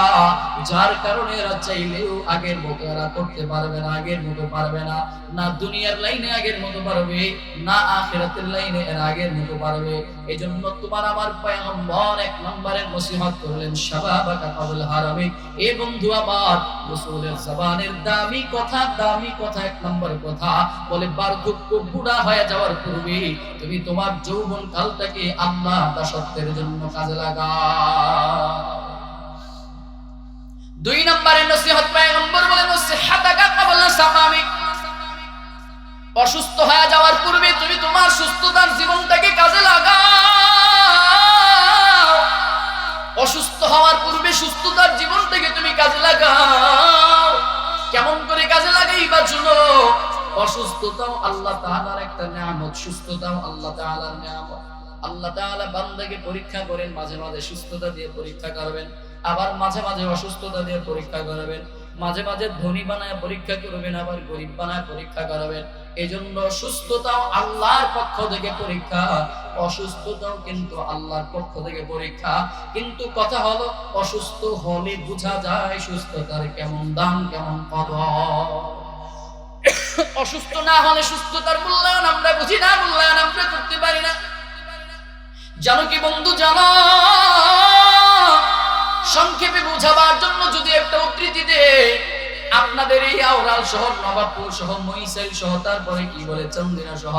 যার কারণে এরা চাইলেও আগের মতো এরা করতে পারবে না, আগের মতো পারবে না, না দুনিয়ার লাইনে আগের মতো পারবে, না আখিরাতের লাইনে এরা আগের মতো পারবে। এজন্য তোমার আমার পয়গম্বর এক নম্বরের নসিহত করলেন, শাবাবাকা কাবল হারামি। এ বন্ধু আমার, রাসূলের জবানের দামি কথা এক নম্বর কথা বলে, বার্ধক্য বুড়া হয়ে যাওয়ার পূর্বে তুমি তোমার যৌবন কালটাকে আল্লাহ দাসত্বের জন্য কাজে লাগাও। দুই নম্বরের নসিহত পয়গম্বর বলেন, সিহাতাকা ক্বাবলা সাকামিক। অসুস্থ হয়ে যাওয়ার পূর্বে তুমি তোমার সুস্থতার জীবনটাকে কাজে লাগাও। অসুস্থ হওয়ার পূর্বে সুস্থতার জীবনটাকে তুমি কাজে লাগাও। কেমন করে কাজে লাগাইবা শুনো। অসুস্থতাও আল্লাহ তাআলার একটা নিয়ামত, সুস্থতাও আল্লাহ তাআলার নিয়ামত। আল্লাহ তাআলা বান্দাকে পরীক্ষা করেন, মাঝে মাঝে সুস্থতা দিয়ে পরীক্ষা করবেন, আবার মাঝে মাঝে অসুস্থতা দিয়ে পরীক্ষা করবেন, মাঝে মাঝে ধনী বানায় পরীক্ষা করবেন, আবার গরিব বানায় পরীক্ষা করবেন। এজন্য সুস্থতাও আল্লাহর পক্ষ থেকে পরীক্ষা, অসুস্থতাও কিন্তু আল্লাহর পক্ষ থেকে পরীক্ষা। কিন্তু কথা হলো, অসুস্থ হলে বোঝা যায় সুস্থতার কেমন দাম, কেমন কদর। অসুস্থ না হলে সুস্থতার মূল্যায়ন আমরা বুঝি না, মূল্যায়ন আমরা করতে পারি না। জানো কি বন্ধু, জানো, সংক্ষেপে বোঝাবার জন্য যদি একটা উদ্ধৃতি দেই, আপনাদের এই আওরাল শহর, নবাবপুর সহ, মহিষাইল সহ, তারপরে কি বলে চন্দিনা সহ,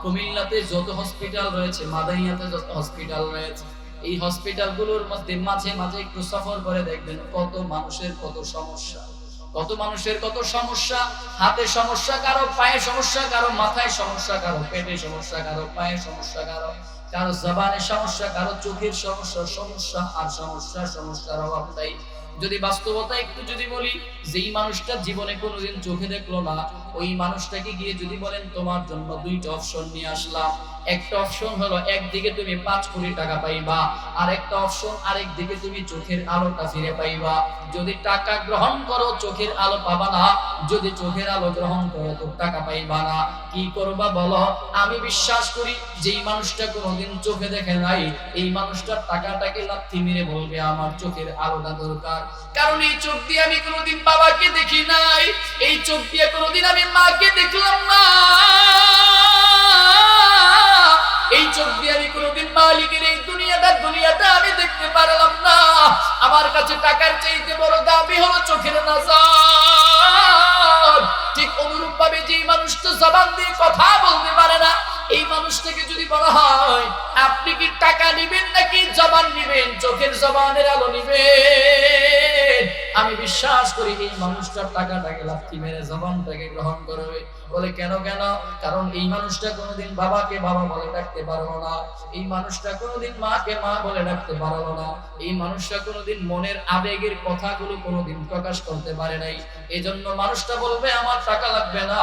কুমিল্লাতে যত হসপিটাল রয়েছে, মাদাইয়াতে যত হসপিটাল রয়েছে, এই হসপিটালগুলোর মধ্যে মাঝে মাঝে একটু সফর করে দেখবেন কত মানুষের কত সমস্যা, কত মানুষের কত সমস্যা। হাতে সমস্যা কারো, পায়ে সমস্যা কারো, মাথায় সমস্যা কারো, পেটে সমস্যা কারো, পায়ে সমস্যা কারো, কারো জবানের সমস্যা, কারো চোখের সমস্যা, সমস্যা আর সমস্যা, সমস্যার অভাব নাই। যদি বাস্তবতা একটু যদি বলি, যেই মানুষটা জীবনে কোনোদিন চোখে দেখলো না, ওই মানুষটাকে গিয়ে যদি বলেন তোমার জন্য দুইটা অপশন নিয়ে আসলাম, একটা অপশন হলো একদিকে তুমি 5 কোটি টাকা পাইবা, আর একটা অপশন আরেক দিকে তুমি চোখের আলোটা ফিরে পাইবা। যদি টাকা গ্রহণ করো চোখের আলো পাবা না, যদি চোখের আলো গ্রহণ করো তো টাকা পাইবা না। কি করবা বলো? আমি বিশ্বাস করি যেই মানুষটা কোনোদিন চোখে দেখে নাই, এই মানুষটার টাকাটাকে লাথি মেরে বলবে আমার চোখের আলোটা দরকার। কারণ এই চোখ দিয়ে আমি কোনোদিন বাবাকে দেখি নাই, এই চোখ দিয়ে কোনোদিন আমি মাকে দেখলাম না, এই চোখ দিয়ে আমি কোনোদিন মালিকের এই দুনিয়াটা আমি দেখতে পারলাম না। আমার কাছে টাকার চাইতে বড় দাবি হলো চোখের নজর। ঠিক অনুরূপ ভাবে যে মানুষটা জবান দিয়ে কথা বলতে পারে না, এই মানুষটাকে যদি বলা হয় আপনি কি টাকা নেবেন নাকি জবান নেবেন, চোখের জবানের আলো নেবেন, আমি বিশ্বাস করি এই মানুষটার টাকাটাকে লাথি মেরে জবানটাকে গ্রহণ করবে। বলে কেন? কারণ এই মানুষটা কোনোদিন বাবাকে বাবা বলে ডাকতে পারলো না, এই মানুষটা কোনোদিন মাকে মা বলে ডাকতে পারলো না, এই মানুষটা কোনোদিন মনের আবেগের কথাগুলো কোনোদিন প্রকাশ করতে পারে নাই। এজন্য মানুষটা বলবে আমার টাকা লাগবে না,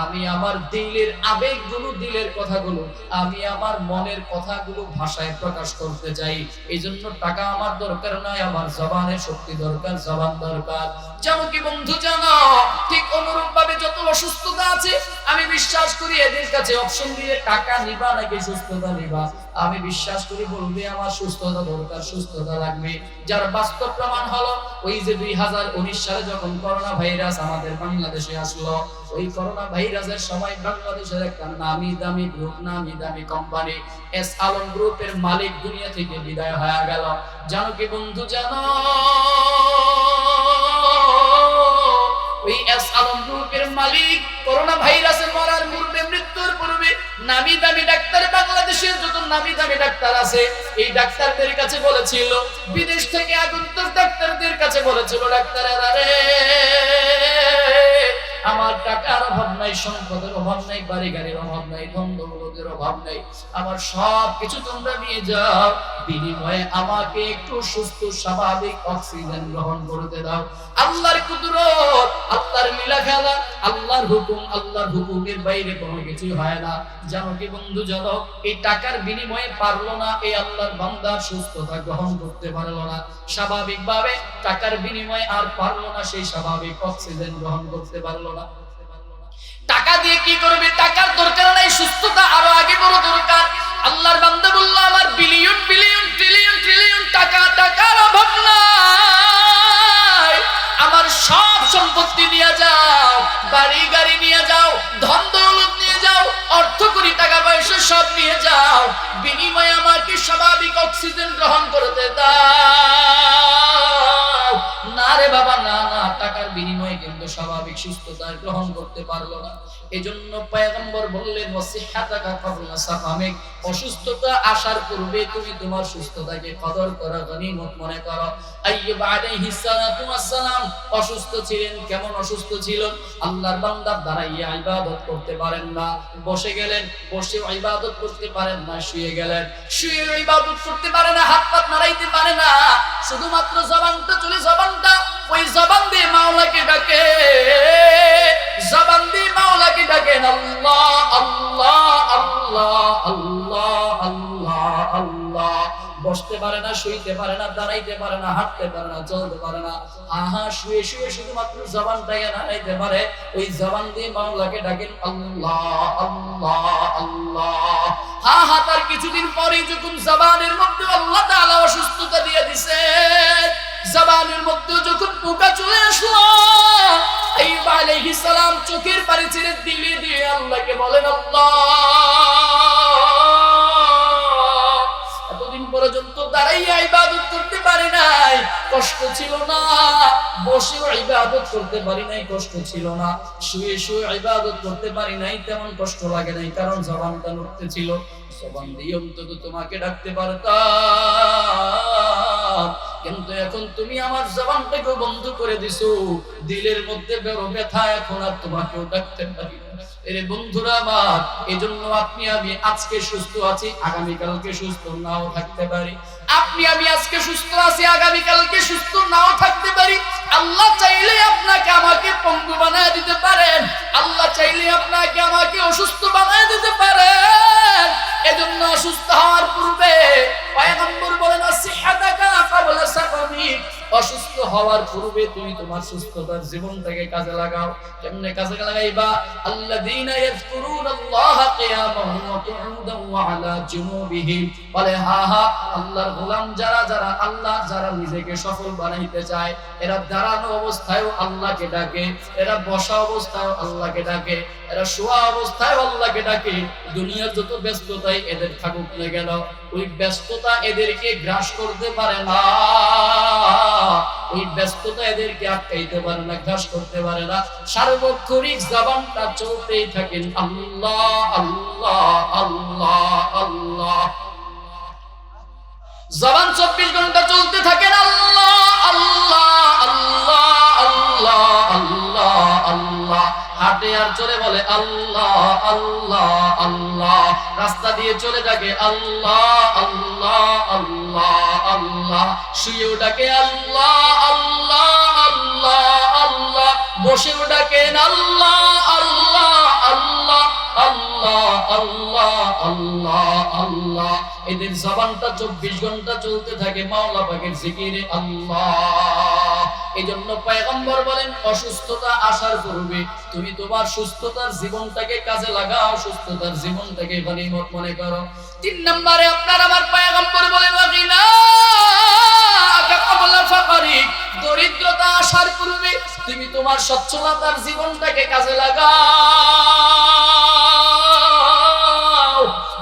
আমি আমার দিলের আবেগগুলো, দিলের কথাগুলো, আমি আমার মনের কথাগুলো ভাষায় প্রকাশ করতে চাই। এই জন্য টাকা আমার দরকার নয়, আমার জবানের শক্তি দরকার, জবান দরকার। জানো কি বন্ধু, জানো, ঠিক অনুরূপ ভাবে যত অসুস্থতা আছে, আমি বিশ্বাস করি এদের কাছে অপশন দিয়ে টাকা নিবা নাকি সুস্থতা নিবা, আমি বিশ্বাস করি বলবে আমার সুস্থতা দরকার, সুস্থতা লাগবে। যার বাস্তব প্রমাণ হলো ওই যে 2019 সালে যখন করোনা ভাইরাস আমাদের বাংলাদেশে আসলো, ওই করোনা ভাইরাসের সময় বাংলাদেশের একটা নামি দামি গ্রুপ, নামি দামি কোম্পানি এস আলম গ্রুপের মালিক দুনিয়া থেকে বিদায় হয়ে গেল। জানো কি বন্ধু, জানো, ওই এস আলম গ্রুপের মালিক করোনা ভাইরাসে মরার পূর্বে, মৃত্যুর পূর্বে নামি দামি ডাক্তার, বাংলাদেশের যত নামি দামি ডাক্তার আছে এই ডাক্তারদের কাছে বলেছিল, বিদেশ থেকে আগন্তুক ডাক্তারদের কাছে বলেছিল, ডাক্তারেরা রে, আমার টাকার অভাব নাই, সম্পদের অভাব নাই, বাড়ি গাড়ির অভাব নাই, ধন দৌলতের অভাব নাই, আমার সব কিছু তোমরা নিয়ে যাও, বিনিময়ে আমাকে একটু সুস্থ স্বাভাবিক অক্সিজেন গ্রহণ করতে দাও। আল্লাহর কুদরত, আল্লাহর লীলা খেলা, আল্লাহর হুকুম, আল্লাহর হুকুমের বাইরে কোনো কিছু হয় না। জানো কি বন্ধু, জানো, এই টাকার বিনিময়ে পারলো না এই আল্লাহর বান্দা সুস্থতা গ্রহণ করতে পারলো না, স্বাভাবিকভাবে টাকার বিনিময়ে আর পারলো না সেই স্বাভাবিক অক্সিজেন গ্রহণ করতে পারলো না। টাকা দিয়ে কি করবে? টাকার দরকার নাই, সুস্থতা আরো আগে বড় দরকার। আল্লাহর বান্দা বলল, আমার বিলিয়ন বিলিয়ন ট্রিলিয়ন ট্রিলিয়ন টাকা, টাকার অভাব নাই, আমার সব সম্পত্তি নিয়ে যাও, বাড়ি গাড়ি নিয়ে যাও, ধন দৌলত নিয়ে যাও, অর্থ করি টাকা পয়সা সব নিয়ে যাও, বিনিময়ে আমাকে স্বাভাবিক অক্সিজেন গ্রহণ করতে দাও। না রে বাবা, না না, টাকার বিনিময়ে কিন্তু স্বাভাবিক সুস্থতা গ্রহণ করতে পারলো না। এজন্য পয়গম্বর বললেন, ওয়াসিহাতাকা ক্বাবলা সাকামিক, অসুস্থতা আসার পূর্বে তুমি তোমার সুস্থতাকে কদর করো, গনিমত মনে করো। আইয়ুব আলাইহিস সালাতু ওয়াস সালাম অসুস্থ ছিলেন। কেমন অসুস্থ ছিলেন? আল্লাহর বান্দা দাঁড়াইয়া ইবাদত করতে পারেন না, বসে গেলেন, বসেও ইবাদত করতে পারেন না, শুয়ে গেলেন, শুয়ে ইবাদত করতে পারে না, হাত পা নাড়াইতে পারে না, শুধুমাত্র জবানটা চলে, জবানটা ওই জবান দিয়ে মাওলাকে ডাকে, জবান দিয়ে মাওলাকে ডাকেন, আল্লাহ আল্লাহ আল্লাহ আল্লাহ আল্লাহ আল্লাহ। বসতে পারে না, শুইতে পারে না, দাঁড়াইতে পারে না, হাঁটতে পারে না, চলতে পারে না, আহা শুয়ে শুয়ে শুধুমাত্র জবানটাকে নাড়াইতে পারে, ওই জবান দিয়ে মাওলাকে ডাকেন, আল্লাহ আল্লাহ আল্লাহ। হা হা, তার কিছুদিন পরেই যখন জবানের মধ্যে আল্লাহ তাআলা অসুস্থতা দিয়ে দিছে, জবানের মধ্যে যখন পোকা চলে আসলো, আইয়ুব আলাইহিস সালাম চোখের পানি ছেড়ে দিলে দিয়ে আল্লাহকে বলেন, আল্লাহ, এতদিন পর্যন্ত দাঁড়াইয়া ইবাদত করতে পারি নাই, কষ্ট ছিল না, বসেও ইবাদত করতে পারি নাই, কষ্ট ছিল না, শুয়ে শুয়ে ইবাদত করতে পারি নাই, তেমন কষ্ট লাগে নাই, কারণ জবানটা নড়তে ছিল। জবান দিয়ে অন্তত তোমাকে ডাকতে পারতাম, কিন্তু এখন তুমি আমার জবানটাকে বন্ধ করে দিছো, দিলের মধ্যে বড় ব্যথা, এখন আর তোমাকেও ডাকতে পারি না। এরে বন্ধুরা আমার, এজন্য আপনি আমি আজকে সুস্থ আছি, আগামীকালকে সুস্থ নাও থাকতে পারি। আপনি আমি আজকে সুস্থ আছি, আগামীকালকে সুস্থ নাও থাকতে পারি। আল্লাহ চাইলে আপনাকে আমাকে পঙ্গু বানায় দিতে পারেন, আল্লাহ চাইলে আপনাকে আমাকে অসুস্থ বানায় দিতে পারেন। এজন্য অসুস্থ হওয়ার পূর্বে পয়গম্বর বলেন, আসিহাতাকা ক্বাবলা সাকামিক, অসুস্থ হওয়ার পূর্বে তুমি তোমার সুস্থতার জীবনটাকে কাজে লাগাও। কেমনে কাজে লাগাইবা? আল্লাযীনা ইয়াযকুরুনাল্লাহা কিয়ামান ওয়া কুউদান ওয়া আলা জুনুবিহিম, বলে হা হা, আল্লাহর গোলাম যারা যারা আল্লাহ যারা নিজেকে সফল বানাইতে চায়, এরা দাঁড়ানো অবস্থায়ও আল্লাহকে ডাকে, এরা বসা অবস্থায়ও আল্লাহকে ডাকে, এরা শোয়া অবস্থায়ও আল্লাহকে ডাকে। দুনিয়ার যত ব্যস্ততাই এদের থাকুক না কেন, ওই ব্যস্ততা এদেরকে গ্রাস করতে পারে না, ওই ব্যস্ততা এদেরকে আটকাইতে পারে না, গ্রাস করতে পারে না। সার্বক্ষণিক জবানটা চলতেই থাকেন, আল্লাহ আল্লাহ আল্লাহ আল্লাহ। জবান 24 ঘন্টা চলতে থাকেন, আল্লাহ আল্লাহ আল্লাহ আল্লাহ আল্লাহ আল্লাহ। হাঁটে আর চলে বলে আল্লাহ আল্লাহ আল্লাহ, রাস্তা দিয়ে চলে ডাকে আল্লাহ আল্লাহ আল্লাহ আল্লাহ, শুয়েও ডাকে আল্লাহ আল্লাহ আল্লাহ আল্লাহ, বসেও ডাকেন আল্লাহ আল্লাহ আল্লাহ আল্লাহ আল্লাহ আল্লাহ আল্লাহ। এদের জবানটা 24 ঘন্টা চলতে থাকে মাওলা পাকের জিকিরে আল্লাহ। এজন্য পয়গম্বর বলেন, অসুস্থতা আসার পূর্বে তুমি তোমার সুস্থতার জীবনটাকে কাজে লাগাও, সুস্থতার জীবনটাকে গনিমত মনে করো। 3 নম্বরে আপনার আমার পয়গম্বর বলেন, ওয়াগিনাকা ক্বাবলা ফাকরিক, দরিদ্রতা আসার পূর্বে তুমি তোমার সচ্ছলতার জীবনটাকে কাজে লাগাও,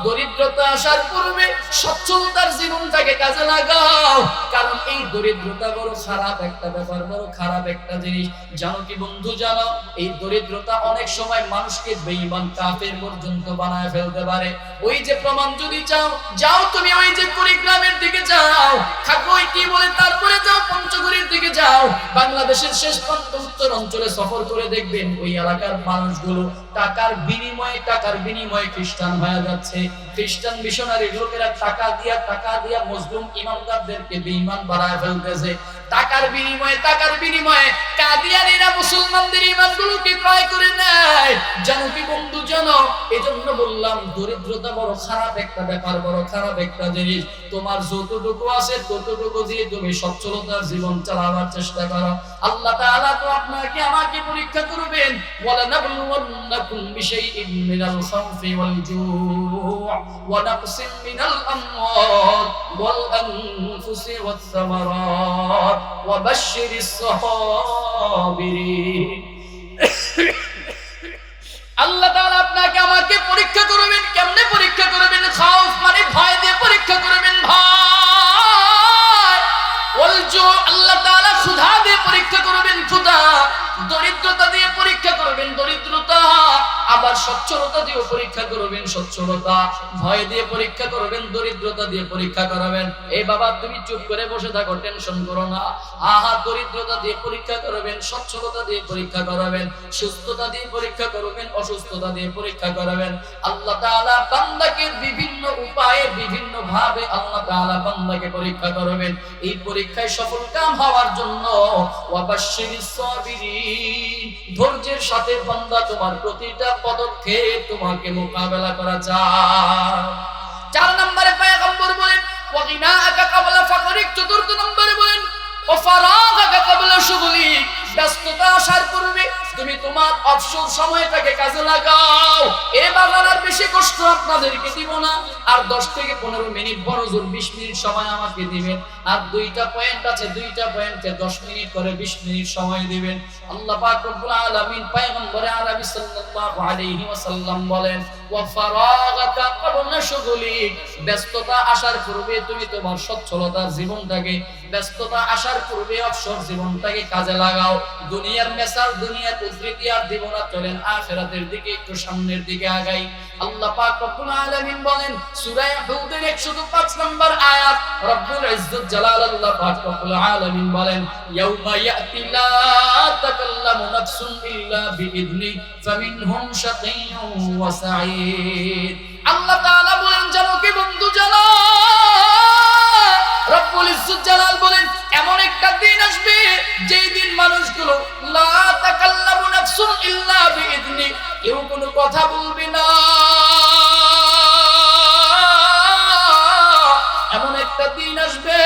দরিদ্রতা আসার পূর্বে সচ্ছলতার জীবনটাকে কাজে লাগাও। কারণ এই দরিদ্রতা বড় খারাপ একটা ব্যাপার, বড় খারাপ একটা জিনিস। জানো কি বন্ধু, জানো এই দরিদ্রতা অনেক সময় মানুষকে বেঈমান কাফের পর্যন্ত বানায় ফেলতে পারে। ওই যে প্রমাণ যদি চাও, যাও তুমি ওই যে কুড়িগ্রামের দিকে যাও, খাগড়াই কি বলে, তারপরে যাও পঞ্চগড়ের দিকে যাও, বাংলাদেশের শেষ প্রান্ত উত্তর অঞ্চলে সফর করে দেখবেন ওই এলাকার মানুষগুলো টাকার বিনিময়ে খ্রিস্টান হয়ে যাচ্ছে। খ্রিস্টান মিশনারি লোকেরা টাকা দিয়া মজলুম ইমানদারদেরকে বেঈমান বানায় ফেলতেছে। টাকা টাকার বিনিময়ে কাদিয়ানীরা মুসলমানদের ঈমানগুলোকে ক্রয় করে নেয়। জানো কি বন্ধু, জানো? এজন্য বললাম দরিদ্রতা বড় খারাপ একটা ব্যাপার, বড় খারাপ একটা জিনিস। তোমার যতটুকু আছে ততটুকু দিয়ে তুমি সচ্ছলতার জীবন চালাবার চেষ্টা করো। আল্লাহ তাআলা তো আপনাকে আমাকে পরীক্ষা করবেন। ওয়ালা নাবলুওয়ান্নাকুম বিশাইইন মিনাল খাউফি ওয়াল জু'i ওয়া নাকসিম মিনাল আমওয়াল ওয়াল আনফুসি ওয়াস সামারাত ওয়া বাশশিরিস সাবিরিন। আল্লাহ তাআলা আপনাকে আমাকে পরীক্ষা করবেন। কেমনে পরীক্ষা করবেন? খাউফ মানে ভয় দিয়ে পরীক্ষা করবেন। ভয়। ওয়াল জু', আল্লাহ তাআলা ক্ষুধা দিয়ে পরীক্ষা করবেন। ক্ষুধা। দরিদ্রতা দিয়ে পরীক্ষা করবেন। দরিদ্রতা। আবার সচ্ছলতা দিয়ে পরীক্ষা করবেন। সচ্ছলতা। ভয় দিয়ে পরীক্ষা করবেন। দরিদ্রতা দিয়ে পরীক্ষা করবেন। এই বাবা তুমি চুপ করে বসে থাকো, টেনশন করো না। দরিদ্রতা দিয়ে পরীক্ষা করবেন, সচ্ছলতা দিয়ে পরীক্ষা করবেন, সুস্থতা দিয়ে পরীক্ষা করবেন, অসুস্থতা দিয়ে পরীক্ষা করবেন। আল্লাহ তাআলা বান্দাকে বিভিন্ন উপায়ে বিভিন্ন ভাবে আল্লাহ তাআলা বান্দাকে পরীক্ষা করবেন। এই পরীক্ষায় সফল কাম হওয়ার জন্য ওয়াবাশশিরিস সাবিরিন, ধৈর্যের সাথে বান্দা তোমার প্রতিটা পদক্ষেপ তোমাকে মোকাবেলা করা যায়। 4 নম্বরে পয়গম্বর বলেন ওয়াগিনাআকা ক্বাবলা ফাকরিক। 4 নম্বরে বলেন ওয়াফারাগাকা ক্বাবলা শুগলিক। ব্যস্ততা আসার পূর্বে তুমি তোমার অবসর সময়টাকে কাজে লাগাও। এই বাগান আর বেশি কষ্ট আপনাদেরকে দিব না। আর 10 থেকে 15 মিনিট, বড় জোর 20 মিনিট সময় আমাকে দিবেন। আর 2টা পয়েন্ট আছে, 2টা পয়েন্টে 10 মিনিট করে 20 মিনিট সময় দিবেন। আল্লাহ পাক রব্বুল আলামিন পয়গম্বরে আরবি সাল্লাল্লাহু আলাইহি ওয়াসাল্লাম বলেন ওয়াফারাগাকা ক্বাবলা শুগলিক। ব্যস্ততা আসার পূর্বে তুমি তোমার সচ্ছলতার জীবনটাকে, ব্যস্ততা আসার পূর্বে অবসর জীবনটাকে কাজে লাগাও। দুনিয়ার মেসাল, দুনিয়ার উদ্ধৃতি আর দিব না, চলেন আখিরাতের দিকে একটু সামনের দিকে আগাই। আল্লাহ পাক রব্বুল আলামিন বলেন সূরা হুদের 105 নম্বর আয়াত, রব্বুল ইজ্জত জালালাল্লাহ পাক রব্বুল আলামিন বলেন ইয়াউমা ইয়াতি লা তাকাল্লামু নাফসুন ইল্লা বিইذনি ফামিনহুম শাকিয়্যুন ওয়া সাঈদ। আল্লাহ তাআলা বলেন জানো কি বন্ধু, জানো? রব্বুল ইজ্জত জালাল বলেন এমন একটা দিন আসবে যেই দিন মানুষগুলো লা তাকাল্লামু নাফসুন ইল্লা বিইذনি, কেউ কোনো কথা বলবে না। এমন একটা দিন আসবে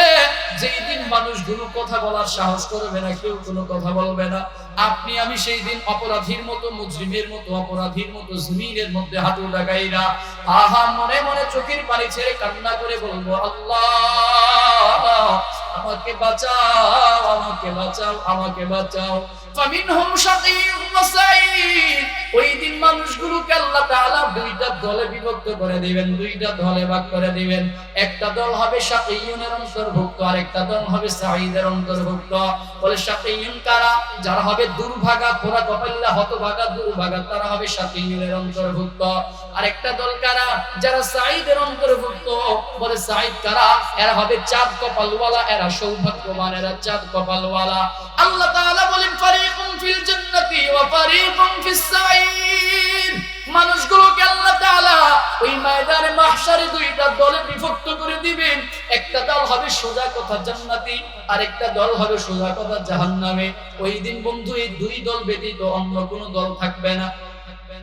যেই দিন মানুষগুলো কথা বলার সাহস করবে না, কেউ কোনো কথা বলবে না। আপনি আমি সেই দিন অপরাধীর মতো, মুজরিমের মতো, অপরাধীর মতো জমিনের মধ্যে হাঁটু লাগাইরা মনে মনে চোখের পানি ছেড়ে কান্না করে বলবো আল্লাহ আমাকে বাঁচাও, আমাকে বাঁচাও, আমাকে বাঁচাও। ফামিনহুম শাকিয়্যুন ওয়া সাঈদ। ওই দিন মানুষগুলোকে আল্লাহ তাআলা 2টা দলে বিভক্ত করে দিবেন, 2টা দলে ভাগ করে দিবেন। একটা দল হবে শাকিয়্যুনের অন্তর্ভুক্ত, আর একটা দল হবে সাঈদের অন্তর্ভুক্ত। বলে শাকিয়্যুন কারা? যারা হবে দুর্ভাগা, পোড়া কপাল্লা, হতভাগা, দুর্ভাগা, তারা হবে শাকিয়্যুনের অন্তর্ভুক্ত। আর একটা দল কারা? যারা সাঈদের অন্তর্ভুক্ত। বলে সাঈদ কারা? এরা হবে চাঁদ কপালওয়ালা, এরা সৌভাগ্যবান, এরা চাঁদ কপালওয়ালা। আল্লাহ তাআলা বলেন ফারিকুম ফিল জান্নাতি ওয়া ফারিকুম ফিস সাঈর। মানুষগুলোকে আল্লাহ তাআলা ওই ময়দানে মাহশারে 2টা দলে বিভক্ত করে দিবেন। একটা দল হবে সোজা কথা জান্নাতি, আর একটা দল হবে সোজা কথা জাহান্নামে। ওই দিন বন্ধু এই 2 দল ব্যতীত অন্য কোনো দল থাকবে না।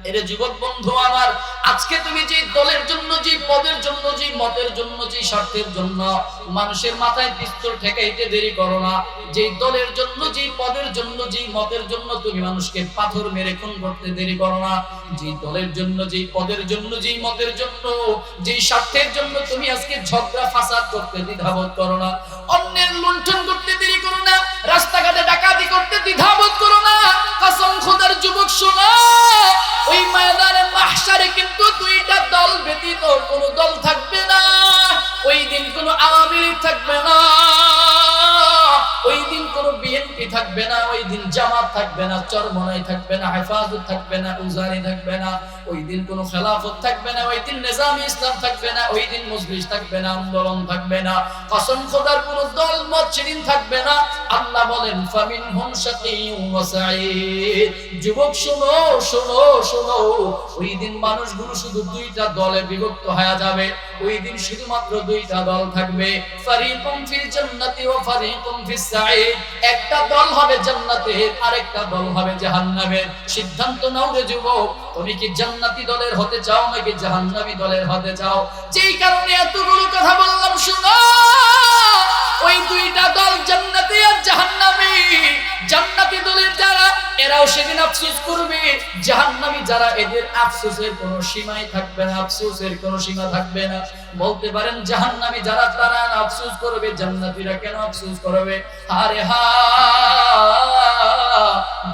এরে যুবক বন্ধু আমার, আজকে তুমি যে দলের জন্য, যে পদের জন্য, যে মতের জন্য, যে স্বার্থের জন্য মানুষের মাথায় পিস্তল ঠেকাইতে দেরি করো না। যে দলের জন্য, যে পদের জন্য, যে মতের জন্য তুমি মানুষকে পাথর মেরে খুন করতে দেরি করো না। যে দলের জন্য, যে পদের জন্য, যে মতের জন্য, যে স্বার্থের জন্য তুমি আজকে ঝগড়া ফাসাদ করতে দ্বিধাবোধ করো না। অন্যের লুণ্ঠন করতে দেরি করো না। রাস্তাঘাটে ডাকাতি করতে দ্বিধাবোধ করো না। কসম খোদার যুবক শোনো, ওই ময়দানে মাহশারে কিন্তু 2টা দল ব্যতীত কোনো দল থাকবে না। ওই দিন কোনো আওয়ামী লীগ থাকবে না, ওই দিন কোনো বিএনপি থাকবে না, ওই দিন জামাত থাকবে না, চরমনাই থাকবে না, হেফাজত থাকবে না, উজানি থাকবে না, ওই দিন কোনো খেলাফত থাকবে না, ওই দিন নিজামে ইসলাম থাকবে না, ওই দিন মজলিস থাকবে না, আন্দোলন থাকবে না, কসম খোদার কোনো দল মত সেদিন থাকবে না। আল্লাহ বলেন ফামিনহুম শাকিয়্যুন ওয়া সাঈদ। যুবক শোনো শোনো শোনো, ওই দিন মানুষগুলো শুধু দুইটা দলে বিভক্ত হয়ে যাবে। ওই দিন শুধুমাত্র দুইটা দল থাকবে, ফারিকুম ফিল জান্নাতি ওয়া ফারিকুম ফিস সাঈদ। একটা দল হবে জান্নাতের, আরেকটা দল হবে জাহান্নামের। সিদ্ধান্ত নাও রে যুবক, তুমি কি জান্নাতি দলের হতে চাও নাকি জাহান্নামী দলের হতে চাও? যেই কারণে এতগুলো কথা বললাম, শুনো, ওই দুইটা দল জান্নাতি আর জাহান্নামী। জান্নাতি দলের যারা, এরাও সেদিন আফসোস করবে, জাহান্নামী যারা, এদের আফসোসের কোনো সীমাই থাকবে না, আফসোসের কোনো সীমা থাকবে না। বলতে পারেন জাহান্নামী যারা, তারা আফসোস করবে, জান্নাতীরা কেন আফসোস করবে? আরে হা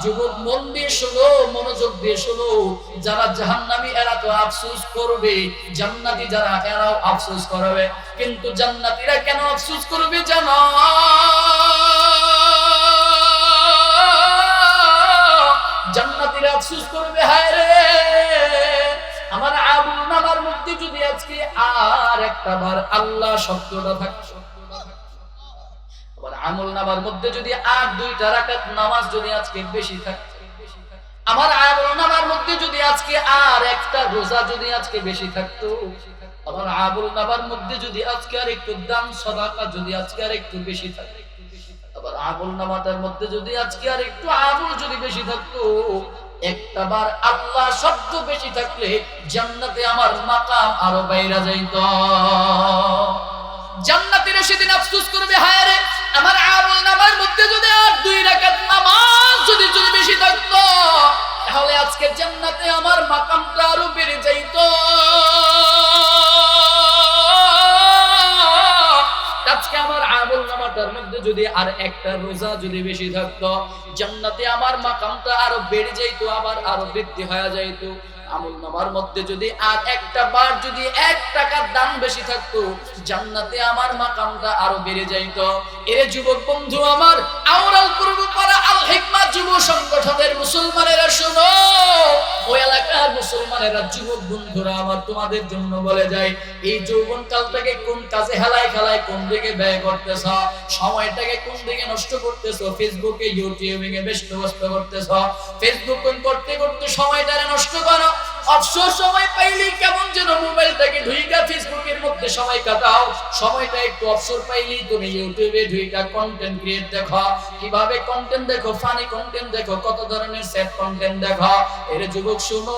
যুবক, মন দিয়ে শোনো, মনোযোগ দিয়ে শোনো, যারা জাহান্নামী এরা তো আফসোস করবে, জান্নাতি যারা এরাও আফসোস করবে। কিন্তু জান্নাতীরা কেন আফসোস করবে জানো? জান্নাতীরা আফসোস করবে, হায় রে আমার আমলনামার মধ্যে যদি আজকে আর একটা বার আল্লাহ শব্দটা থাকতো, আমার আমলনামার মধ্যে যদি আর 2টা রাকাত নামাজ যদি আজকে বেশি থাকতো, আমার আমলনামার মধ্যে যদি আজকে আর একটা রোজা যদি আজকে বেশি থাকতো, আমার আমলনামার মধ্যে যদি আজকে আর একটু দান সাদাকা যদি আজকে আর একটু বেশি থাকতো, আবার আমলনামাটার মধ্যে যদি আজকে আর একটু আমল যদি বেশি থাকতো, একটা বার আল্লাহ শব্দ বেশি থাকলে জান্নাতে আমার মাকাম আরো বাইরা যাইত। জান্নাতীরা সেদিন আফসোস করবে, হায় রে আমার আমলনামার মধ্যে যদি আর 2 রাকাত নামাজ যদি বেশি থাকতো, তাহলে আজকে জান্নাতে আমার মাকামটা আরো বেড়ে যাইত। আজকে আমার আমলনামাটার মধ্যে যদি আর একটা রোজা যদি বেশি থাকতো, জান্নাতে আমার মাকামটা আরো বেড়ে যাইত, আবার আরো বৃদ্ধি হয়ে যাইত। আমলনামার মধ্যে যদি আর একটা বার যদি 1 টাকা দান বেশি থাকতো, জান্নাতে আমার মাকামটা আরো বেড়ে যাইত। এর যুবক বন্ধু আমার, আওরাল পূর্বপাড়া আল হিকমা যুব সংগঠনের মুসলমানেরা শোনো, ওই এলাকার মুসলমানেরা, যুবক বন্ধুরা আমার, তোমাদের জন্য বলে যায়, এই যৌবন কালটাকে কোন কাজে হেলায় খেলায় কোন দিকে ব্যয় করতেছ, সময়টাকে কোন দিকে নষ্ট করতেছ? ফেসবুকে, ইউটিউবে ব্যস্ত করতেছ। ফেসবুক করতে করতে সময়টারে নষ্ট করো, অবসর সময় পাইলেই কেমন যেন মোবাইলটাকে ঢুইকা ফেসবুকের মধ্যে সময় কাটাও। সময়টা একটু অবসর পাইলেই তুমি ইউটিউবে ঢুইকা কন্টেন্ট ক্রিয়েট দেখো, কিভাবে কন্টেন্ট দেখো, ফানি কন্টেন্ট দেখো, কত ধরনের সেট কন্টেন্ট দেখো। এর যুবক শুনো,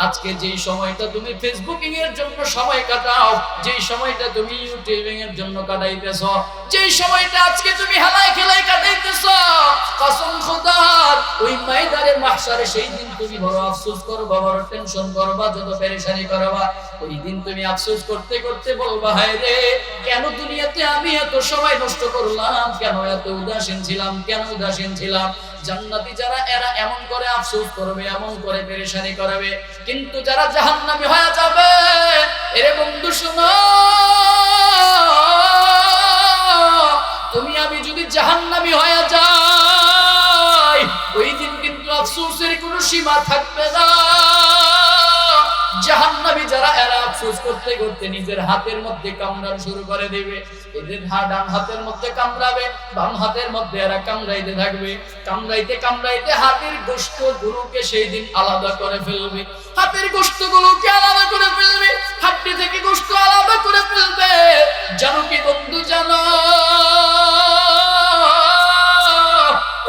আজকে যেই সময়টা তুমি ফেসবুকিং এর জন্য সময় কাটাও, যেই সময়টা তুমি ইউটিউবিং এর জন্য কাটাইতেছো, যেই সময়টা আজকে তুমি হেলায় খেলায় কাটাইতেছো, কসম খোদার ওই ময়দানে মাহশারে সেই দিন তুমি বড় আফসোস করবা, বড় টেনশন করবা, যত পেরেশানি করবা। ওই দিন তুমি আফসোস করতে করতে বলবা, হায় রে কেন দুনিয়াতে আমি এত সময় নষ্ট করলাম, কেন এত উদাসীন ছিলাম, কেন উদাসীন ছিলাম। জান্নাতি যারা, এরা এমন করে আফসোস করবে, এমন করে পেরেশানি করবে। কিন্তু যারা জাহান্নামী হয়ে যাবে, এরে বন্ধু শোনো, তুমি আমি যদি জাহান্নামী হয়ে যাই, ওই দিন কিন্তু আফসোসের কোনো সীমা থাকবে না। জাহান্নামী যারা, এরা আফসোস করতে করতে নিজের হাতের মধ্যে কামড়ানো শুরু করে দেবে। এদের ডান হাতের মধ্যে কামড়াবে, বাম হাতের মধ্যে এরা কামড়াইতে থাকবে। কামড়াইতে কামড়াইতে হাতের গোশত গুলোকে সেই দিন আলাদা করে ফেলবে, হাতের গোশত গুলোকে আলাদা করে ফেলবে, হাড্ডি থেকে গোশত আলাদা করে ফেলবে। জানো কি বন্ধু, জানো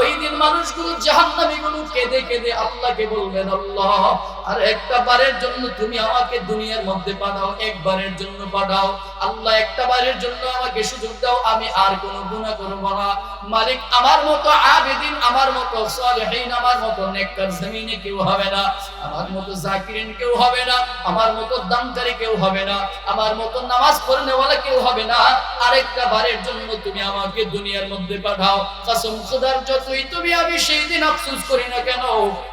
ওই দিন মানুষগুলো, জাহান্নামী গুলো কেঁদে কেঁদে আল্লাহকে বলবেন, আল্লাহ আর একটা বারের জন্য তুমি আমাকে দুনিয়ার মধ্যে পাঠাও, একবারের জন্য পাঠাও। আল্লাহ একটা বারের জন্য আমাকে সুযোগ দাও, আমি আর কোনো গুনাহ করব না। মালিক, আমার মতো আবেদিন, আমার মতো সালেহিন, আমার মতো নেককার জমিনে কেউ হবে না, আমার মতো জাকিরিন কেউ হবে না, আমার মতো দানকারী কেউ হবে না, আমার মতো নামাজ পড়নেওয়ালা কেউ হবে না। আরেকটা বারের জন্য তুমি আমাকে দুনিয়ার মধ্যে পাঠাও। কসম খোদার, যতই তুমি আমি সেই দিন আফসোস করি না কেন,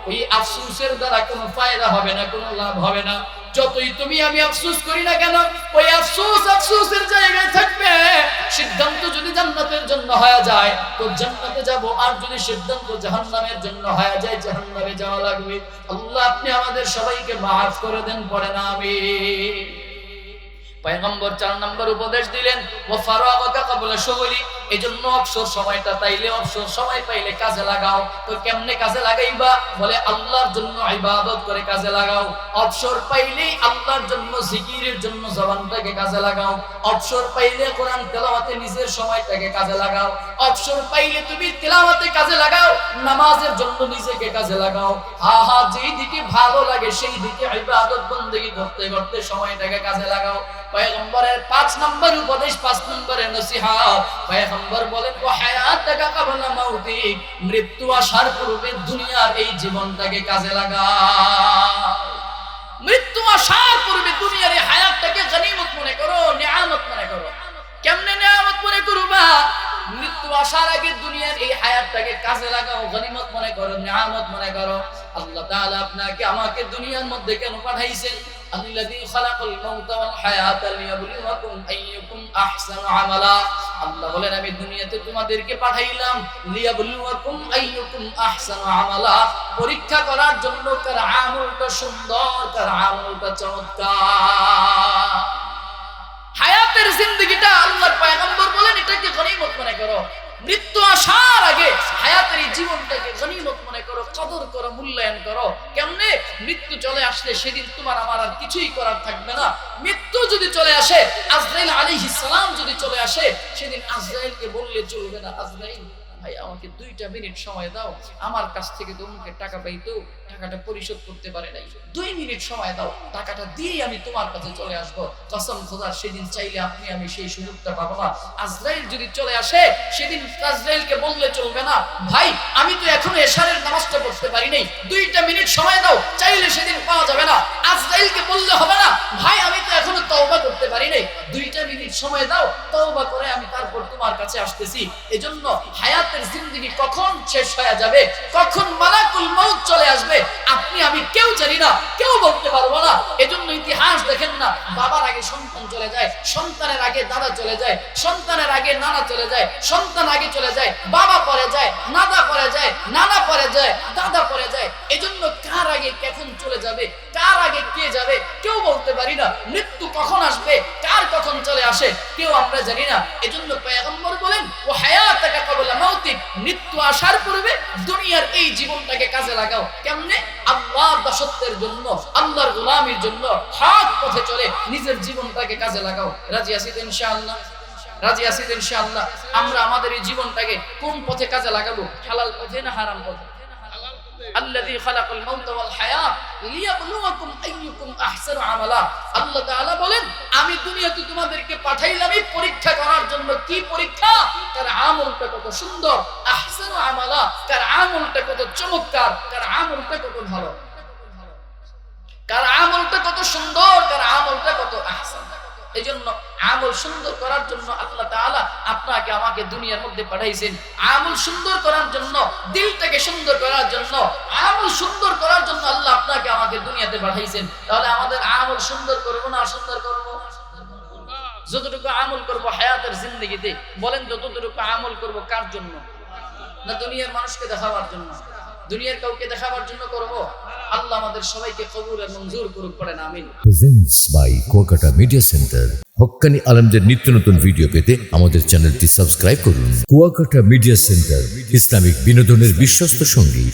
ওই আফসোসের দ্বারা কোনো ফায়দা হবে না, কোনো লাভ হবে না। যতই তুমি আমি আফসোস করি না কেন, ওই আফসোসের জায়গায় থাকবে। সিদ্ধান্ত যদি জান্নাতের জন্য হয়ে যায় তো জান্নাতে যাব, আর যদি সিদ্ধান্ত জাহান্নামের জন্য হয়ে যায় জাহান্নামে যাওয়া লাগবে। আল্লাহ আপনি আমাদের সবাইকে মাফ করে দেন, পড়েন আমিন। পয়গম্বর 4 নম্বর উপদেশ দিলেন, ওয়া ফারাগাকা ক্বাবলা শুগলি, এজন্য অবসর সময়টা তাইলে অবসর সময় পাইলে কাজে লাগাও। তো কেমনে কাজে লাগাইবা? বলে আল্লাহর জন্য ইবাদত করে কাজে লাগাও। অবসর পাইলেই আল্লাহর জন্য জিকিরের জন্য জবানটাকে কাজে লাগাও। অবসর পাইলে কোরআন তেলাওয়াতে নিজের সময়টাকে কাজে লাগাও। অবসর পাইলে তুমি তেলাওয়াতে কাজে লাগাও, নামাজের জন্য নিজেকে কাজে লাগাও। যেই দিকে ভালো লাগে সেই দিকে ইবাদত বন্দেগী করতে করতে সময়টাকে কাজে লাগাও। পয়গম্বরের 5 নম্বর উপদেশ, 5 নম্বরের নসিহত, পয়গম্বর বলেন ওয়া হায়াতাকা ক্বাবলা মাউতিক, মৃত্যু আসার পূর্বে দুনিয়ার এই জীবনটাকে কাজে লাগাও। মৃত্যু আসার পূর্বে দুনিয়ার এই হায়াতটাকে গনিমত মনে করো, নিয়ামত মনে করো। কেমনে নিয়ামত মনে করবা? মৃত্যু আসার আগে দুনিয়ার এই হায়াতটাকে কাজে লাগাও, গনিমত মনে করো, নিয়ামত মনে করো। আল্লাহ তাআলা আপনাকে আমাকে দুনিয়ার মধ্যে কেন পাঠাইছেন? আল্লাযী খালাকাল মাউতা ওয়াল হায়াতা লিয়াবলুয়াকুম আইয়ুকুম আহসানু আমালা। আল্লাহ বলেন আমি দুনিয়াতে তোমাদেরকে পাঠাইলাম লিয়াবলুয়াকুম আইয়ুকুম আহসানু আমালা, পরীক্ষা করার জন্য কার আমলটা সুন্দর, কার আমলটা চমৎকার। হায়াতের জিন্দেগিটা আল্লাহর পয়গম্বর বলেন এটাকে গনিমত মনে করো। মৃত্যু আসার আগে হায়াতের এই জীবনটাকে গনিমত মনে করো, কদর করো, মূল্যায়ন করো। কেমনে? মৃত্যু চলে আসলে সেদিন তোমার আমার আর কিছুই করার থাকবে না। মৃত্যু যদি চলে আসে, আজরাইল আলাইহিস সালাম যদি চলে আসে, সেদিন আজরাইলকে বললে চলবে না, আজরাইল ভাই আমাকে 2টা মিনিট সময় দাও, আমার কাছ থেকে তো অমুকের টাকা পাইতো, টাকাটা পরিশোধ করতে পারে নাই, 2 মিনিট সময় দাও, টাকাটা দিয়ে আমি তোমার কাছে চলে আসবো। কসম খোদার সেদিন চাইলে আপনি আমি সেই সুযোগটা পাবো না। আজরাইল যদি চলে আসে, সেদিন আজরাইলকে বললে চলবে না, ভাই আমি তো এখনো এশারের নামাজটা পড়তে পারি নাই, 2টা মিনিট সময় দাও, চাইলে সেদিন পাওয়া যাবে না। আজরাইলকে বললে হবে না, ভাই আমি তো এখনো তওবা করতে পারি নাই, 2টা মিনিট সময় দাও, তওবা করে আমি তারপর তোমার কাছে আসতেছি। এজন্য হায়াতের জিন্দেগি কখন শেষ হয়ে যাবে, কখন মালাকুল মউত চলে আসবে, আপনি আমি কেউ জানি না, কেউ বলতে পারবো না। এজন্য ইতিহাস দেখেন না, বাবার আগে সন্তান চলে যায়, সন্তানের আগে দাদা চলে যায়, সন্তানের আগে নানা চলে যায়, সন্তান আগে চলে যায়, বাবা পরে যায়, নানা পরে যায়, নানা পরে যায়, দাদা পরে যায়। এজন্য কার আগে কখন চলে যাবে, কার আগে কে যাবে কেউ বলতে পারি না। মৃত্যু কখন আসবে, কার কখন চলে আসে কেউ আমরা জানি না। এজন্য পয়গম্বর বলেন ও হায়াতাকা ক্বাবলা মাউতিক, মৃত্যু আসার পূর্বে দুনিয়ার এই জীবনটাকে কাজে লাগাও। কেমনে? আল্লাহর দাসত্বের জন্য, আল্লাহর গোলামির জন্য হক পথে চলে নিজের জীবনটাকে কাজে লাগাও। রাজি আছি তো ইনশাআল্লাহ? রাজি আছি তো ইনশাআল্লাহ? আমরা আমাদের এই জীবনটাকে কোন পথে কাজে লাগাবো? হালাল পথে না হারাম পথে? আল্লাযী খালাকাল মাউতা ওয়াল হায়াত লিয়াবলুয়াকুম আইয়ুকুম আহসানু আমালা। আল্লাহ তাআলা বলেন আমি দুনিয়াতে তোমাদেরকে পাঠাইলাম এই পরীক্ষা করার জন্য। কি পরীক্ষা? কার আমলটা কত সুন্দর, আহসানু আমালা, কার আমলটা কত চমৎকার, কার আমলটা কত ভালো, কার আমলটা কত সুন্দর, কার আমলটা কত আহসান। এজন্য আমল সুন্দর করার জন্য আল্লাহ তাআলা আপনাকে আমাকে দুনিয়ার মধ্যে পাঠাইছেন। আমল সুন্দর করার জন্য, দিলটাকে সুন্দর করার জন্য, আমল সুন্দর করার জন্য আল্লাহ আপনাকে আমাকে দুনিয়াতে পাঠাইছেন। তাহলে আমাদের আমল সুন্দর করব না অসুন্দর করব? যতটুকু আমল করব হায়াতের জিন্দেগিতে, বলেন যতটুকু আমল করব কার জন্য? না দুনিয়ার মানুষকে দেখাবার জন্য, দুনিয়ার কাউকে দেখাবার জন্য করব? আল্লাহ আমাদের সবাইকে কবুল আর মঞ্জুর করুক, পড়েন আমিন। Presents by Kuakata media centre. হক্কানি আলেমদের নিত্য নতুন ভিডিও পেতে আমাদের চ্যানেলটি সাবস্ক্রাইব করুন। কুয়াকাটা মিডিয়া সেন্টার, ইসলামিক বিনোদনের বিশ্বস্ত সঙ্গী।